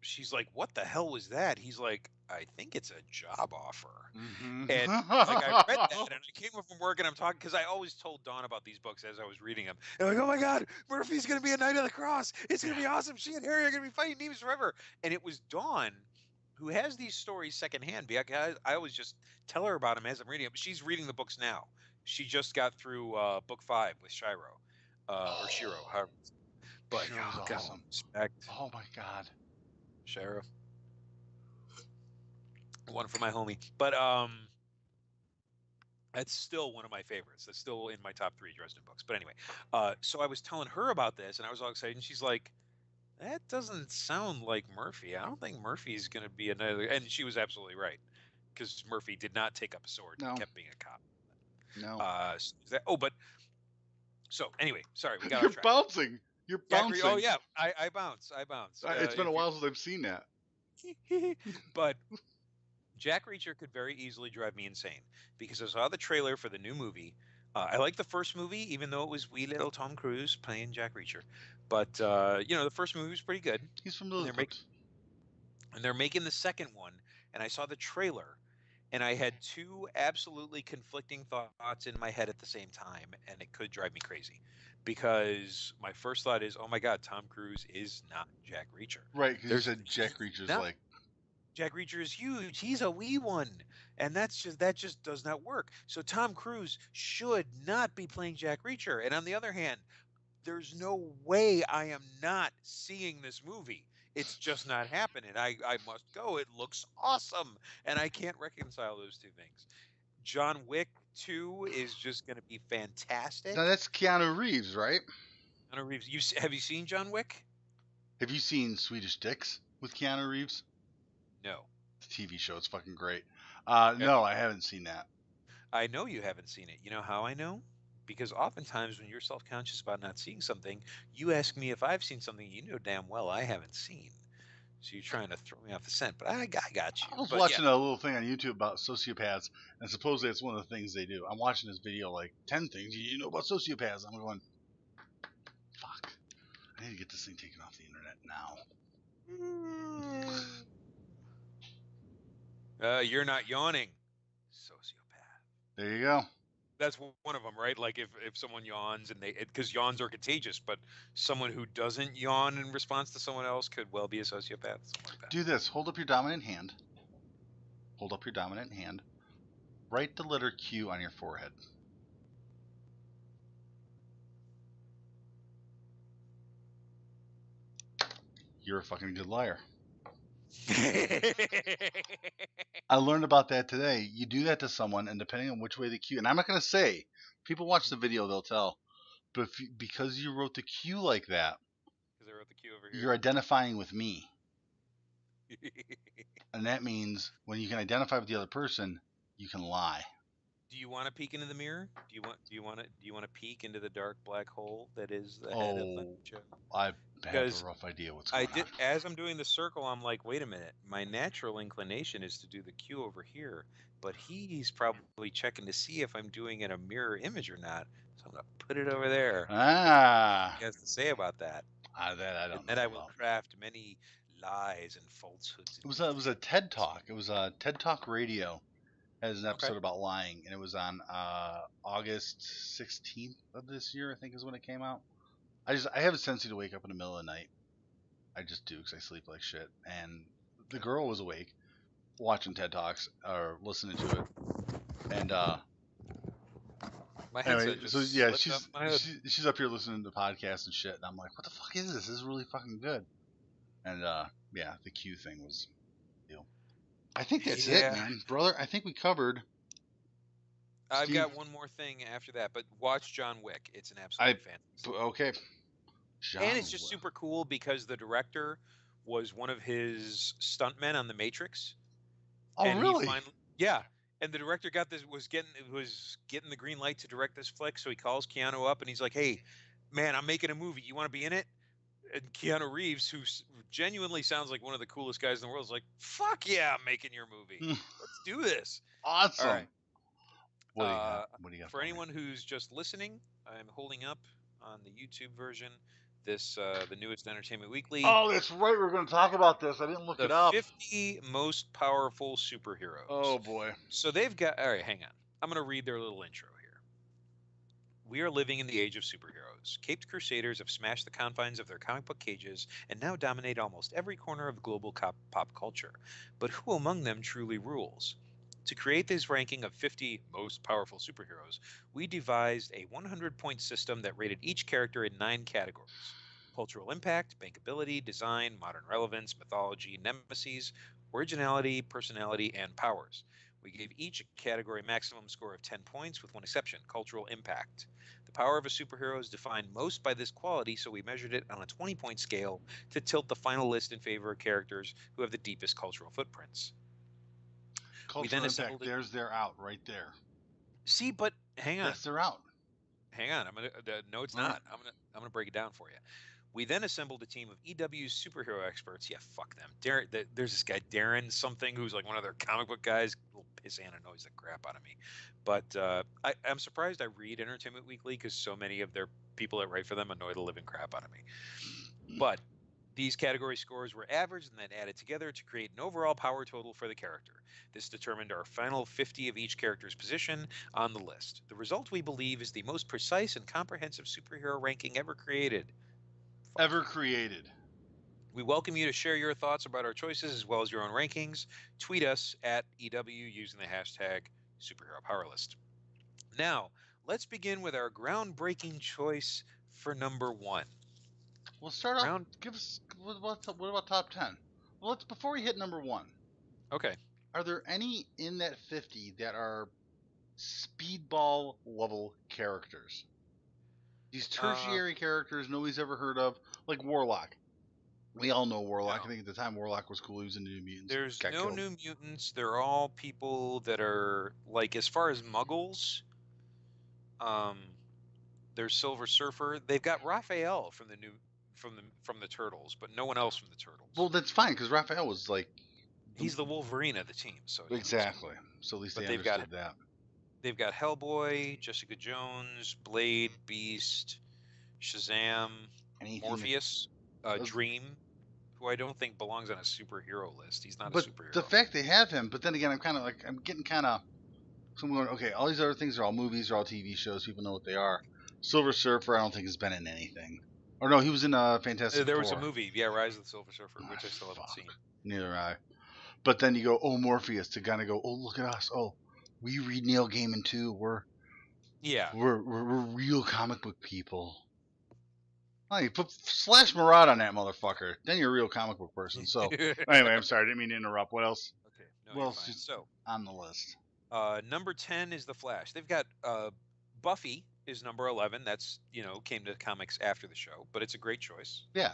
she's like, what the hell was that? He's like, I think it's a job offer. Mm-hmm. And like, I read that, and I came home from work, and I'm talking, because I always told Dawn about these books as I was reading them. And I'm like, oh my God, Murphy's going to be a Knight of the Cross. It's going to be awesome. She and Harry are going to be fighting demons forever. And it was Dawn who has these stories secondhand. I always just tell her about them as I'm reading them. She's reading the books now. She just got through book 5 with Shiro, or Shiro, however. But awesome. Respect. Oh my God. Shiro. One for my homie. But That's still one of my favorites. That's still in my top 3 Dresden books. But anyway, so I was telling her about this, and I was all excited, and she's like, "That doesn't sound like Murphy. I don't think Murphy's going to be another." And she was absolutely right, because Murphy did not take up a sword. No. He kept being a cop. No. So anyway, sorry, we got You're off track. bouncing. You're bouncing. Oh yeah, I bounce. It's been a while since I've seen that. But Jack Reacher could very easily drive me insane, because I saw the trailer for the new movie. I like the first movie, even though it was wee little Tom Cruise playing Jack Reacher. But the first movie was pretty good. He's from Lilliput. And they're making the second one, and I saw the trailer, and I had 2 absolutely conflicting thoughts in my head at the same time, and it could drive me crazy. Because my first thought is, oh my God, Tom Cruise is not Jack Reacher. Right, because you said Jack Reacher's like... Jack Reacher is huge. He's a wee one. And that just does not work. So Tom Cruise should not be playing Jack Reacher. And on the other hand, there's no way I am not seeing this movie. It's just not happening. I must go. It looks awesome. And I can't reconcile those 2 things. John Wick 2 is just going to be fantastic. Now that's Keanu Reeves, right? Keanu Reeves. Have you seen John Wick? Have you seen Swedish Dicks with Keanu Reeves? No. The TV show. It's fucking great. No, I haven't seen that. I know you haven't seen it. You know how I know? Because oftentimes when you're self-conscious about not seeing something, you ask me if I've seen something you know damn well I haven't seen. So you're trying to throw me off the scent, but I got you. I was watching a little thing on YouTube about sociopaths, and supposedly it's one of the things they do. I'm watching this video, like 10 things you know about sociopaths. I'm going, fuck. I need to get this thing taken off the internet now. You're not yawning. Sociopath. There you go. That's one of them, right? Like if someone yawns, and because yawns are contagious, but someone who doesn't yawn in response to someone else could well be a sociopath. Like do this. Hold up your dominant hand. Write the letter Q on your forehead. You're a fucking good liar. I learned about that today. You do that to someone, and depending on which way the Q, and I'm not going to say, people watch the video, they'll tell, but because you wrote the Q like that, because I wrote the Q over here, you're identifying with me. And that means when you can identify with the other person, you can lie. Do you want to peek into the mirror? Do you want to peek into the dark black hole that is the head of the show? I have a rough idea what's going on. As I'm doing the circle, I'm like, wait a minute. My natural inclination is to do the Q over here, but he's probably checking to see if I'm doing it a mirror image or not. So I'm gonna put it over there. Ah. What he has to say about that? That I don't know. And then I will craft many lies and falsehoods. It was a TED Talk. It was a TED Talk Radio. Has an episode about lying, and it was on August 16th of this year, I think is when it came out. I have a tendency to wake up in the middle of the night. I just do because I sleep like shit. And the girl was awake, watching TED Talks or listening to it, and my headset just she's up here listening to podcasts and shit, and I'm like, what the fuck is this? This is really fucking good. And the Q thing was deal. I think that's it, man. Brother, I think we covered. I've got one more thing after that, but watch John Wick. It's an absolute fantasy. Okay. And it's just super cool because the director was one of his stuntmen on The Matrix. Oh, and really? And the director was getting the green light to direct this flick, so he calls Keanu up and he's like, "Hey, man, I'm making a movie. You want to be in it?" And Keanu Reeves, who genuinely sounds like one of the coolest guys in the world, is like, "Fuck yeah, I'm making your movie. Let's do this." Awesome. All right. What do you got for anyone who's just listening, I'm holding up on the YouTube version the newest Entertainment Weekly. Oh, that's right. We're going to talk about this. I didn't look it up. 50 most powerful superheroes. Oh, boy. So they've got... All right, hang on. I'm going to read their little intro here. We are living in the age of superheroes. Caped crusaders have smashed the confines of their comic book cages and now dominate almost every corner of global pop culture. But who among them truly rules? To create this ranking of 50 most powerful superheroes, we devised a 100-point system that rated each character in 9 categories: cultural impact, bankability, design, modern relevance, mythology, nemesis, originality, personality, and powers. We gave each category maximum score of 10 points, with one exception: cultural impact. The power of a superhero is defined most by this quality, so we measured it on a 20-point scale to tilt the final list in favor of characters who have the deepest cultural footprints. Cultural impact. There's their out right there. See, but hang on. That's their out. Hang on. No, it's not. I'm gonna break it down for you. We then assembled a team of EW's superhero experts. Yeah, fuck them. There's this guy, Darren something, who's like one of their comic book guys. Little pissant, annoys the crap out of me. But I'm surprised I read Entertainment Weekly, because so many of their people that write for them annoy the living crap out of me. But these category scores were averaged and then added together to create an overall power total for the character. This determined our final 50 of each character's position on the list. The result, we believe, is the most precise and comprehensive superhero ranking ever created. We welcome you to share your thoughts about our choices as well as your own rankings. Tweet us at EW using the hashtag #SuperheroPowerList. Now, let's begin with our groundbreaking choice for number 1. We'll start off. Give us what about top 10? Well, before we hit number 1. Okay. Are there any in that 50 that are speedball level characters? These tertiary characters nobody's ever heard of, like Warlock. We all know Warlock. No. I think at the time Warlock was cool. He was in New Mutants. There's no killed. New Mutants. They're all people that are, like, as far as Muggles, there's Silver Surfer. They've got Raphael from the Turtles, but no one else from the Turtles. Well, that's fine, because Raphael was like, he's the Wolverine of the team. So exactly. So at least they understood that. They've got Hellboy, Jessica Jones, Blade, Beast, Shazam, Morpheus, Dream, who I don't think belongs on a superhero list. He's not a superhero. The fact they have him, but then again, I'm getting kind of. So I'm going, okay, all these other things are all movies, they're all TV shows. People know what they are. Silver Surfer, I don't think has been in anything. Or no, he was in Fantastic Four. There was a movie, Rise of the Silver Surfer, which I still haven't seen. Neither I. But then you go, Morpheus, to kind of go, look at us. We read Neil Gaiman too. We're real comic book people. You put Slash Murad on that motherfucker, then you're a real comic book person. So anyway, I'm sorry, I didn't mean to interrupt. What else? Okay, no, you're fine. So on the list, number 10 is the Flash. They've got Buffy is number 11. That's came to comics after the show, but it's a great choice. Yeah.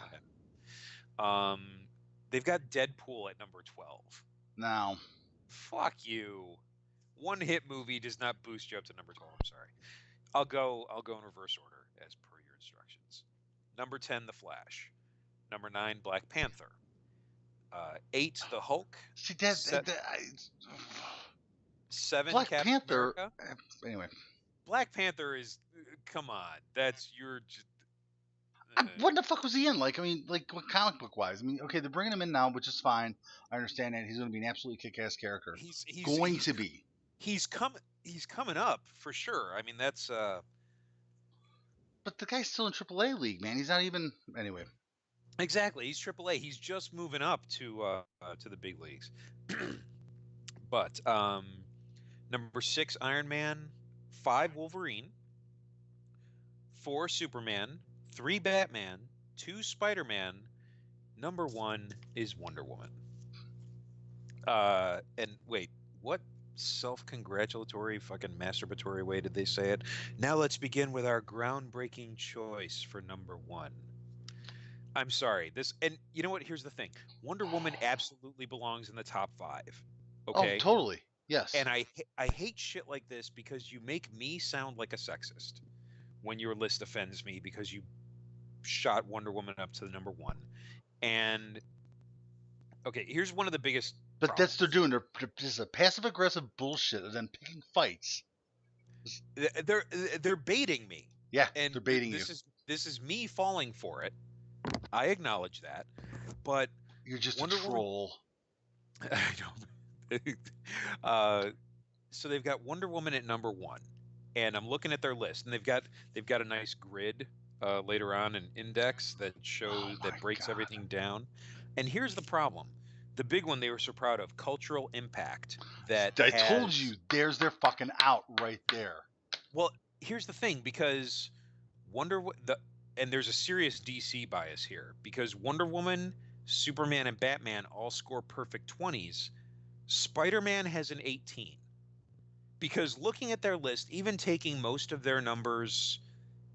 They've got Deadpool at number 12. Now, fuck you. One hit movie does not boost you up to number 12. I'm sorry. I'll go in reverse order as per your instructions. Number 10, The Flash. Number 9, Black Panther. 8, The Hulk. See, 7, Black Captain Panther. America. Anyway, Black Panther is, come on, that's your. What the fuck was he in? Like what comic book wise? I mean, okay, they're bringing him in now, which is fine. I understand that he's going to be an absolutely kick-ass character. He's going to be. He's coming up for sure. I mean, that's. But the guy's still in AAA league, man. He's not even anyway. Exactly, he's AAA. He's just moving up to the big leagues. But number 6, Iron Man. 5, Wolverine. 4, Superman. 3, Batman. 2, Spider-Man. Number 1 is Wonder Woman. And wait, what self-congratulatory fucking masturbatory way did they say it? Now let's begin with our groundbreaking choice for number 1. I'm sorry. And you know what? Here's the thing. Wonder Woman absolutely belongs in the top 5. Okay? Oh, totally. Yes. And I hate shit like this because you make me sound like a sexist when your list offends me because you shot Wonder Woman up to the number 1. And okay, here's one of the biggest But problems. They're doing. They're just a passive-aggressive bullshit of them picking fights. They're baiting me. Yeah, and they're baiting you. This is me falling for it. I acknowledge that, but you're just a troll. I know. So they've got Wonder Woman at number 1, and I'm looking at their list, and they've got a nice grid later on, an index that shows that breaks everything down. And here's the problem. The big one they were so proud of, cultural impact. Told you, there's their fucking out right there. Well, here's the thing, because and there's a serious DC bias here, because Wonder Woman, Superman, and Batman all score perfect 20s, Spider-Man has an 18. Because looking at their list, even taking most of their numbers,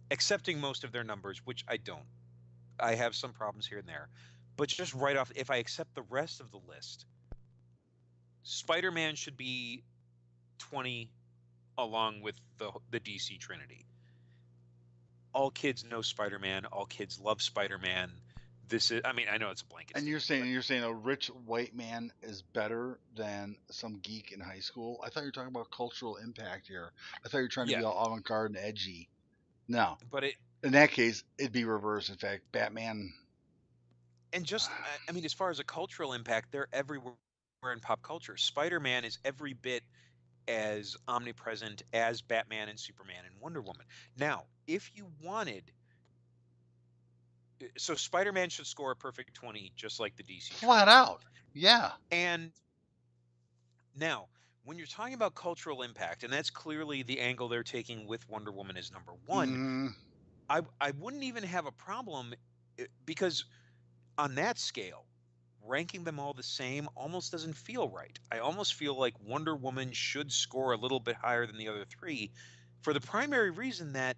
accepting most of their numbers, which I don't. I have some problems here and there. But just right off, if I accept the rest of the list, Spider-Man should be 20 along with the DC Trinity. All kids know Spider-Man. All kids love Spider-Man. This is, I mean, I know it's a blanket And statement. you're saying a rich white man is better than some geek in high school? I thought you were talking about cultural impact here. I thought you were trying to Yeah, be all avant-garde and edgy. No, but in that case, it'd be reversed. In fact, Batman. and just, I mean, as far as a cultural impact, they're everywhere in pop culture. Spider-Man is every bit as omnipresent as Batman and Superman and Wonder Woman. Now, if you wanted, so Spider-Man should score a perfect 20, just like the DC Flat Trinity. out. Yeah. And now, when you're talking about cultural impact, and that's clearly the angle they're taking with Wonder Woman as number one, Mm-hmm. I wouldn't even have a problem because on that scale, ranking them all the same almost doesn't feel right. I almost feel like Wonder Woman should score a little bit higher than the other three for the primary reason that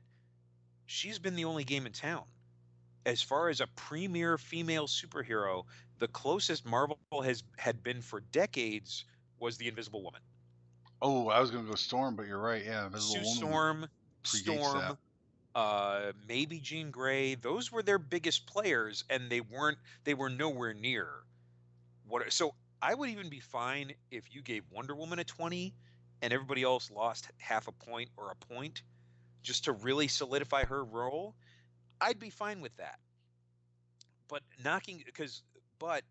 she's been the only game in town. As far as a premier female superhero, the closest Marvel had been for decades was the Invisible Woman. Oh, I was gonna go Storm, but you're right. Yeah, Invisible Sue Woman Storm, predates that. Storm, maybe Jean Grey. Those were their biggest players, and they were nowhere near what. So I would even be fine if you gave Wonder Woman a 20 and everybody else lost half a point or a point just to really solidify her role. I'd be fine with that. But but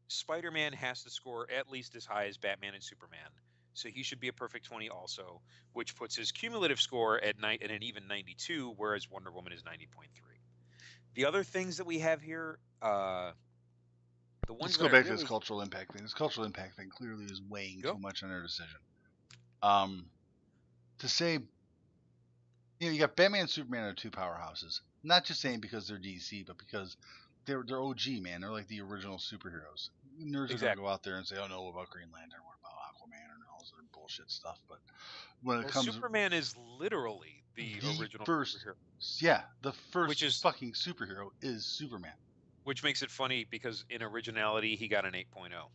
Spider-Man has to score at least as high as Batman and Superman. So he should be a perfect 20 also, which puts his cumulative score at an even 92, whereas Wonder Woman is 90.3. The other things that we have here, the ones Let's that go I back to this really cultural impact thing. This cultural impact thing clearly is weighing too go. much on their decision. To say, you got Batman and Superman are two powerhouses. Not just saying because they're DC, but because they're OG, man. They're like the original superheroes. Nerds are gonna go Exactly. out there and say, "Oh no, what about Green Lantern? What about Aquaman?" and all this other bullshit stuff. But when it Well, comes Superman is literally the the original first, superhero, the first which is fucking superhero is Superman. which makes it funny because in originality he got an 8.0.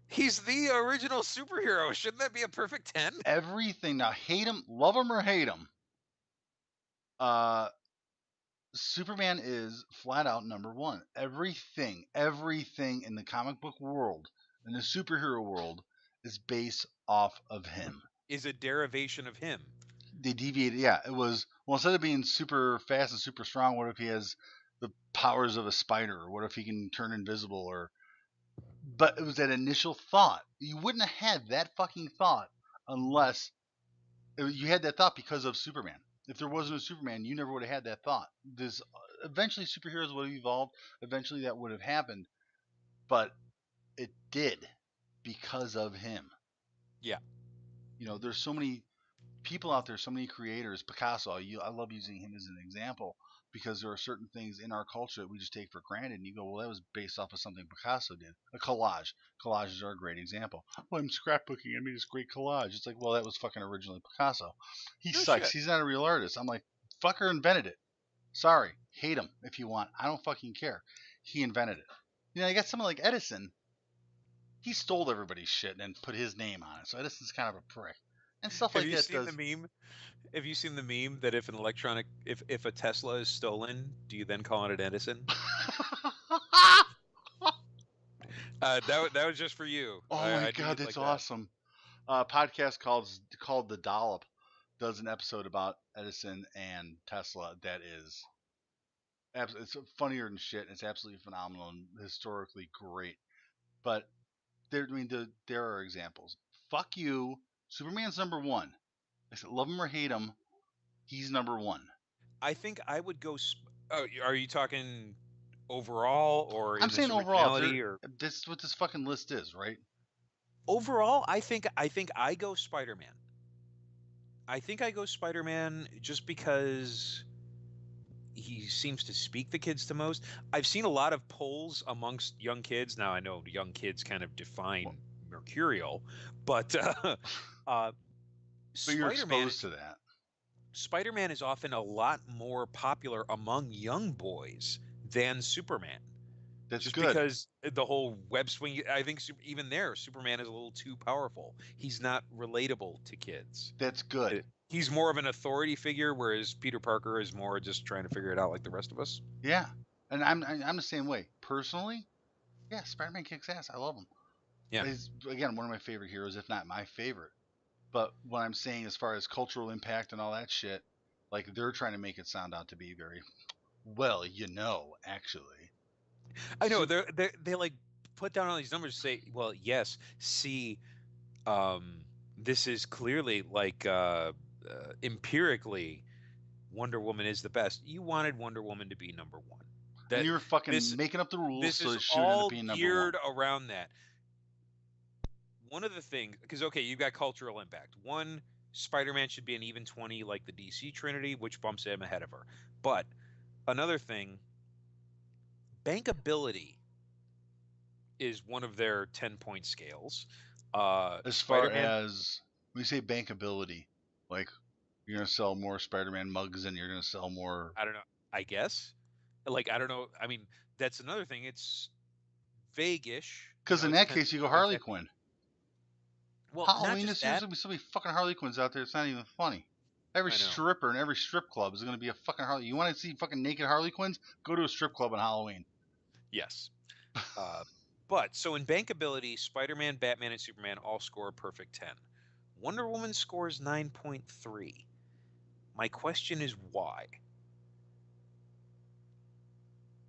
He's the original superhero. Shouldn't that be a perfect 10? Everything now, hate him, love him or hate him. Superman is flat out number one. Everything in the comic book world, in the superhero world, is based off of him. Is a derivation of him. They deviated. Yeah, it was, well, instead of being super fast and super strong, what if he has the powers of a spider, or what if he can turn invisible, or but it was that initial thought. You wouldn't have had that fucking thought unless you had that thought because of Superman. If there wasn't a Superman, you never would have had that thought. This eventually superheroes would have evolved. Eventually that would have happened, but it did because of him. Yeah. There's so many people out there, so many creators. Picasso, I love using him as an example because there are certain things in our culture that we just take for granted. And you go, well, that was based off of something Picasso did. A collage. Collages are a great example. Well, I'm scrapbooking. I made this great collage. It's like, well, that was fucking originally Picasso. He No sucks. shit. He's not a real artist. I'm like, fucker invented it. Sorry. Hate him if you want. I don't fucking care. He invented it. You got someone like Edison. He stole everybody's shit and put his name on it. So Edison's kind of a prick. And stuff Have like you that seen does. the meme? Have you seen the meme that if a Tesla is stolen, do you then call it an Edison? That was just for you. Oh my I knew god, you'd that's like that. awesome. A podcast called The Dollop does an episode about Edison and Tesla that is it's funnier than shit. It's absolutely phenomenal and historically great. But there are examples. Fuck you. Superman's number one. I said, love him or hate him, he's number one. I think I would go. Oh, are you talking overall or I'm in this saying overall, originality or this is what this fucking list is, right? overall? I think I go Spider-Man. I think I go Spider-Man just because he seems to speak the kids the most. I've seen a lot of polls amongst young kids. Now I know young kids kind of define mercurial, but but you're Spider-Man exposed is to that. Spider-Man is often a lot more popular among young boys than Superman. That's Just good. because the whole web swing, I think even there, Superman is a little too powerful. He's not relatable to kids. That's good. He's more of an authority figure, whereas Peter Parker is more just trying to figure it out like the rest of us. Yeah, and I'm the same way personally. Yeah, Spider-Man kicks ass. I love him. Yeah. He's again one of my favorite heroes, if not my favorite. But what I'm saying, as far as cultural impact and all that shit, like they're trying to make it sound out to be very well, actually. I know they like put down all these numbers to say, well, yes, see, this is clearly like empirically, Wonder Woman is the best. You wanted Wonder Woman to be number one. And you were fucking making up the rules This so is it should end up all being number geared one. around that. One of the things, because okay, you've got cultural impact. One, Spider-Man should be an even 20 like the DC Trinity, which bumps him ahead of her. But another thing, bankability is one of their 10-point scales. As Spider-Man, far as when you say bankability, like you're gonna sell more Spider-Man mugs and you're gonna sell more. I don't know. I guess, like I don't know. I mean, that's another thing. It's vague-ish. Because in that depends case, you go what Harley exactly. Quinn. Well, not Halloween just this year's that. gonna be so many fucking Harley Quinns out there. It's not even funny. Every I know. stripper and every strip club is gonna be a fucking Harley. You want to see fucking naked Harley Quinns? Go to a strip club on Halloween. Yes. But so in bankability, Spider-Man, Batman, and Superman all score a perfect 10. Wonder Woman scores 9.3. My question is why?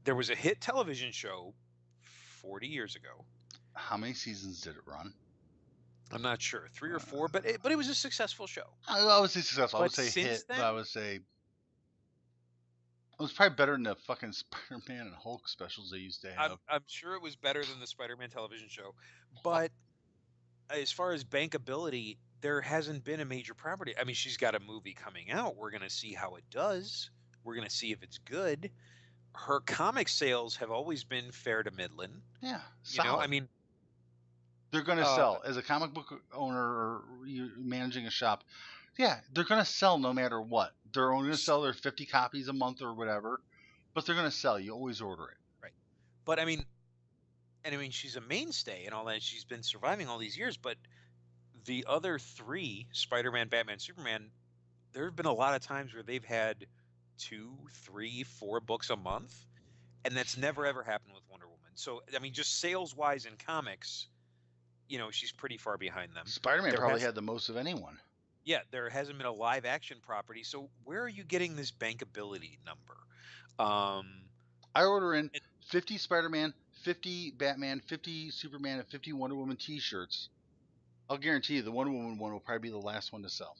There was a hit television show 40 years ago. How many seasons did it run? I'm not sure, 3 or 4, but it was a successful show. I would say successful. I would But say since hit, then, but I would say it was probably better than the fucking Spider-Man and Hulk specials they used to have. I'm sure it was better than the Spider-Man television show. But as far as bankability, there hasn't been a major property. I mean, she's got a movie coming out. We're going to see how it does. We're going to see if it's good. Her comic sales have always been fair to middling. Yeah, solid. You know, I mean, they're going to sell. As a comic book owner or you managing a shop, yeah, they're going to sell no matter what. They're only going to sell their 50 copies a month or whatever, but they're going to sell. You always order it. Right. But I mean, she's a mainstay and all that. She's been surviving all these years. But the other three, Spider-Man, Batman, Superman, there have been a lot of times where they've had 2, 3, 4 books a month. And that's never, ever happened with Wonder Woman. So, I mean, just sales-wise in comics, she's pretty far behind them. Spider-Man probably had the most of anyone. Yeah, there hasn't been a live-action property. So where are you getting this bankability number? I order in 50 Spider-Man, 50 Batman, 50 Superman, and 50 Wonder Woman T-shirts. I'll guarantee you the Wonder Woman one will probably be the last one to sell.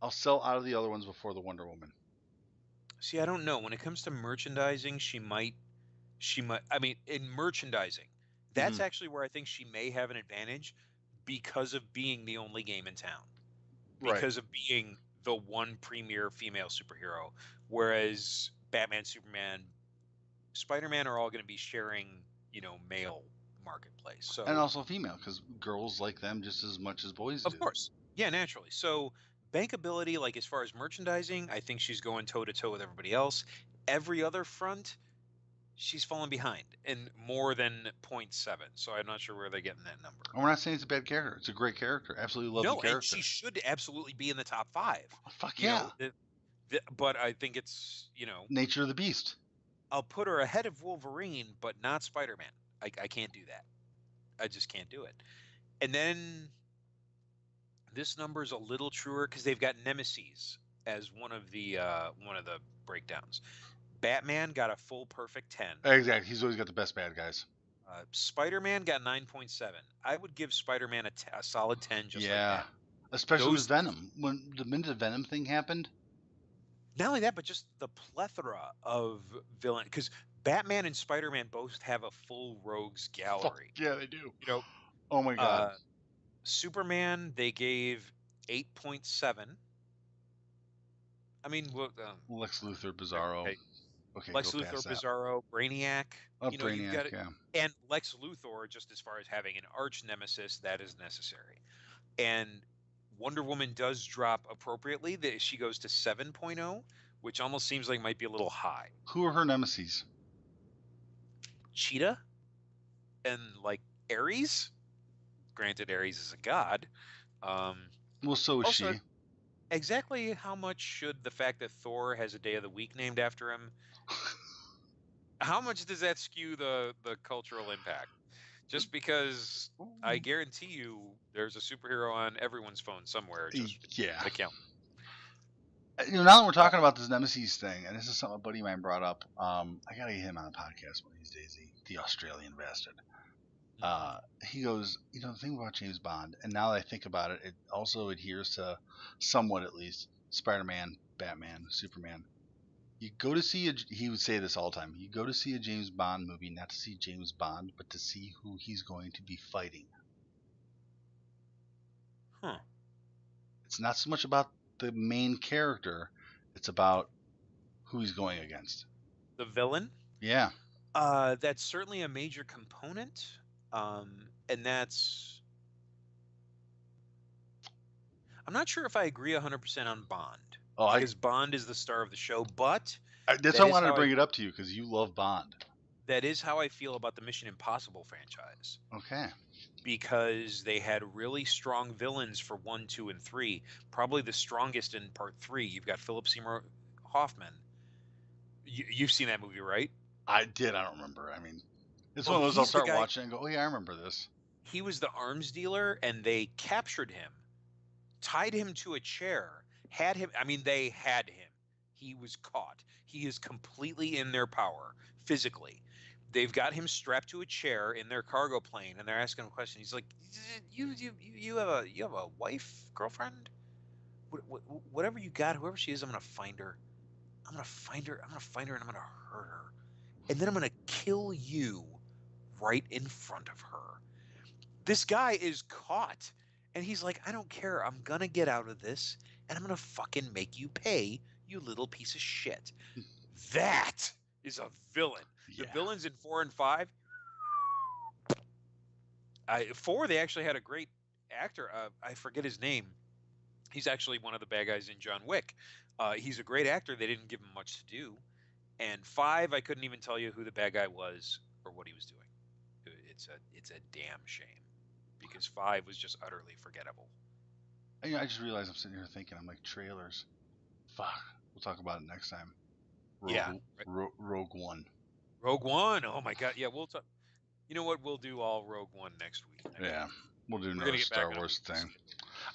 I'll sell out of the other ones before the Wonder Woman. See, I don't know. When it comes to merchandising, she might. I mean, in merchandising, that's actually where I think she may have an advantage because of being the only game in town. Because of being the one premier female superhero. Whereas Batman, Superman, Spider-Man are all going to be sharing, male marketplace. So and also female, because girls like them just as much as boys do. Of course. Yeah, naturally. So bankability, like as far as merchandising, I think she's going toe-to-toe with everybody else. Every other front, she's falling behind in more than 0.7. So I'm not sure where they're getting that number. And we're not saying it's a bad character. It's a great character. Absolutely love the character. And she should absolutely be in the top 5. Oh, fuck yeah. But I think it's, nature of the beast. I'll put her ahead of Wolverine, but not Spider-Man. I can't do that. I just can't do it. And then this number is a little truer because they've got Nemesis as one of the breakdowns. Batman got a full perfect 10. Exactly. He's always got the best bad guys. Spider-Man got 9.7. I would give Spider-Man a solid 10 just like that. Especially with Venom. When the minute the Venom thing happened. Not only that, but just the plethora of villain. Because Batman and Spider-Man both have a full rogues gallery. Yeah, they do. Oh my god. Superman, they gave 8.7. I mean, Lex Luthor, Bizarro. okay, Okay, go Lex Luthor, past that. Bizarro, Brainiac. You've Brainiac, got it, yeah. and Lex Luthor, just as far as having an arch nemesis, that is necessary. And Wonder Woman does drop appropriately. That she goes to 7.0, which almost seems like might be a little high. Who are her nemesis? Cheetah and like Ares. Granted, Ares is a god. Well, so is Also, she. exactly how much should the fact that Thor has a day of the week named after him? How much does that skew the cultural impact? Just because I guarantee you, there's a superhero on everyone's phone somewhere. Just Yeah. the count. Now that we're talking about this nemesis thing, and this is something a buddy of mine brought up, I gotta get him on the podcast one of these days. The Australian bastard. He goes, the thing about James Bond, and now that I think about it, it also adheres to somewhat, at least, Spider-Man, Batman, Superman. You go to see he would say this all the time. You go to see a James Bond movie not to see James Bond, but to see who he's going to be fighting. Huh. It's not so much about the main character; it's about who he's going against. The villain? Yeah. That's certainly a major component. And that's. I'm not sure if I agree 100% on Bond. Because Bond is the star of the show, but. That's why I wanted to bring it up to you, because you love Bond. That is how I feel about the Mission Impossible franchise. Okay. Because they had really strong villains for 1, 2, and 3. Probably the strongest in part 3. You've got Philip Seymour Hoffman. You've seen that movie, right? I did. I don't remember. I mean, it's one of those I'll start watching and go, oh, yeah, I remember this. He was the arms dealer, and they captured him, tied him to a chair, had him. I mean, they had him. He was caught. He is completely in their power, physically. They've got him strapped to a chair in their cargo plane, and they're asking him a question. He's like, "You have a wife, girlfriend, whatever you got, whoever she is, I'm gonna find her. I'm gonna find her. I'm gonna find her, and I'm gonna hurt her, and then I'm gonna kill you right in front of her." This guy is caught, and he's like, "I don't care. I'm gonna get out of this, and I'm gonna fucking make you pay, you little piece of shit." That is a villain. Yeah. The villains in 4 and 5. 4, they actually had a great actor. I forget his name. He's actually one of the bad guys in John Wick. He's a great actor. They didn't give him much to do. And 5, I couldn't even tell you who the bad guy was or what he was doing. It's a damn shame, because 5 was just utterly forgettable. I just realized I'm sitting here thinking, I'm like, trailers. Fuck. We'll talk about it next time. Rogue One. Rogue One. Oh my God. Yeah, we'll talk. You know what? We'll do all Rogue One next week. Yeah, we'll do another Star Wars thing.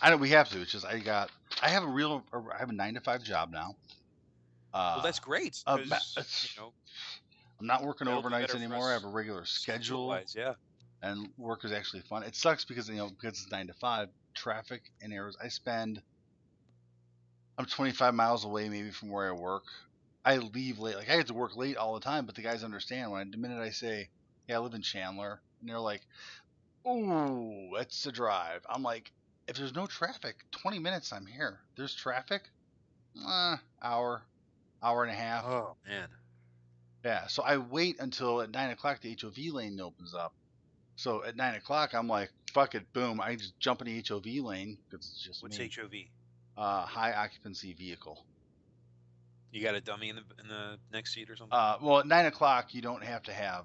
I know we have to. It's just I have a 9-to-5 job now. Well, that's great. I'm not working overnights anymore. I have a regular schedule. Yeah. And work is actually fun. It sucks because because it's 9 to 5, traffic in errors. I'm 25 miles away maybe from where I work. I leave late. Like, I have to work late all the time, but the guys understand the minute I say, yeah, I live in Chandler, and they're like, ooh, that's a drive. I'm like, if there's no traffic, 20 minutes, I'm here. There's traffic, hour and a half. Oh, man. Yeah, so I wait until at 9 o'clock the HOV lane opens up. So at 9 o'clock, I'm like, fuck it, boom. I just jump in the HOV lane because it's just What's me. HOV? High occupancy vehicle. You got a dummy in the next seat or something? Well, at 9 o'clock, you don't have to have.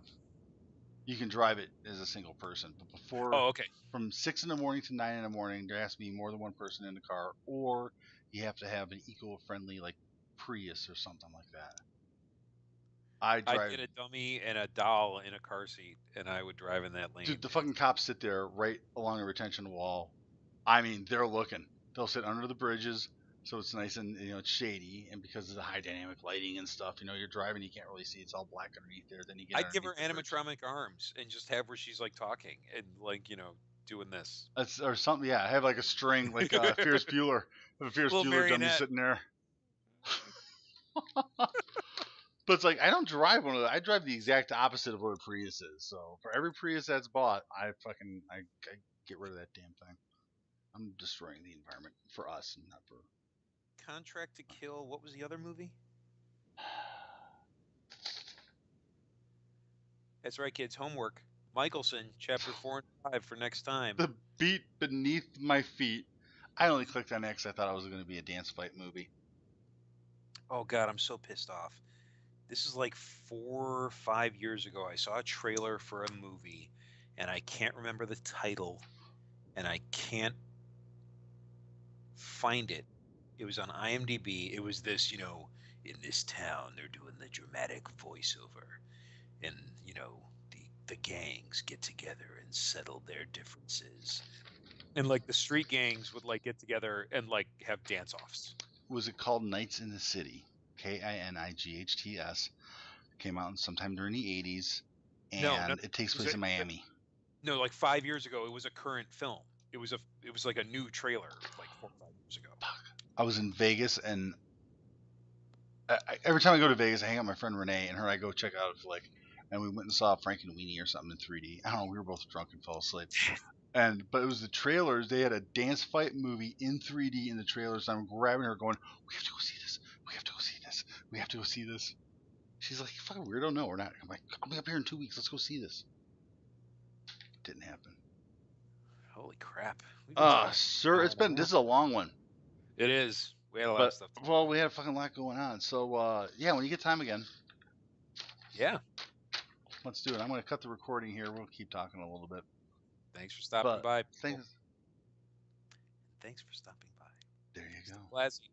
You can drive it as a single person, but before. Oh, okay. From 6 in the morning to 9 in the morning, there has to be more than one person in the car, or you have to have an eco-friendly like Prius or something like that. I'd get a dummy and a doll in a car seat, and I would drive in that lane. Dude, the fucking cops sit there right along the retention wall. I mean, they're looking. They'll sit under the bridges, so it's nice and it's shady. And because of the high dynamic lighting and stuff, you're driving, you can't really see. It's all black underneath there. Then you get. I'd give her animatronic arms and just have where she's like talking and like doing this. Or something. Yeah, I have like a string, like Ferris Bueller. I have a Ferris Bueller dummy sitting there. But it's like, I don't drive one of those. I drive the exact opposite of what a Prius is. So for every Prius that's bought, I get rid of that damn thing. I'm destroying the environment for us and not for. Contract to Kill. What was the other movie? That's right, kids. Homework. Michelson, chapter 4 and 5 for next time. The Beat Beneath My Feet. I only clicked on it because I thought it was going to be a dance fight movie. Oh, God, I'm so pissed off. This is like 4 or 5 years ago. I saw a trailer for a movie, and I can't remember the title, and I can't find it. It was on IMDb. It was this, in this town, they're doing the dramatic voiceover, and, the gangs get together and settle their differences. And, like, the street gangs would, like, get together and, like, have dance-offs. Was it called Nights in the City? Kinights. Came out sometime during the 80s, and it takes place in Miami. No, like 5 years ago, it was a current film. It was like a new trailer, like 4 or 5 years ago. I was in Vegas, and every time I go to Vegas, I hang out with my friend Renee, and her and I go check out and we went and saw Frankenweenie or something in 3D. I don't know, we were both drunk and fell asleep. But it was the trailers. They had a dance fight movie in 3D in the trailers. And I'm grabbing her, going, "We have to go see this. We have to go see this. We have to go see this." She's like, "Fucking weirdo, no, we're not." I'm like, "I'll be up here in 2 weeks. Let's go see this." Didn't happen. Holy crap! Sir, this is a long one. It is. We had a lot of stuff. Well, we had a fucking lot going on. So yeah, when you get time again. Yeah. Let's do it. I'm going to cut the recording here. We'll keep talking a little bit. Thanks for stopping by. Thanks. Thanks for stopping by. There you go. Classy.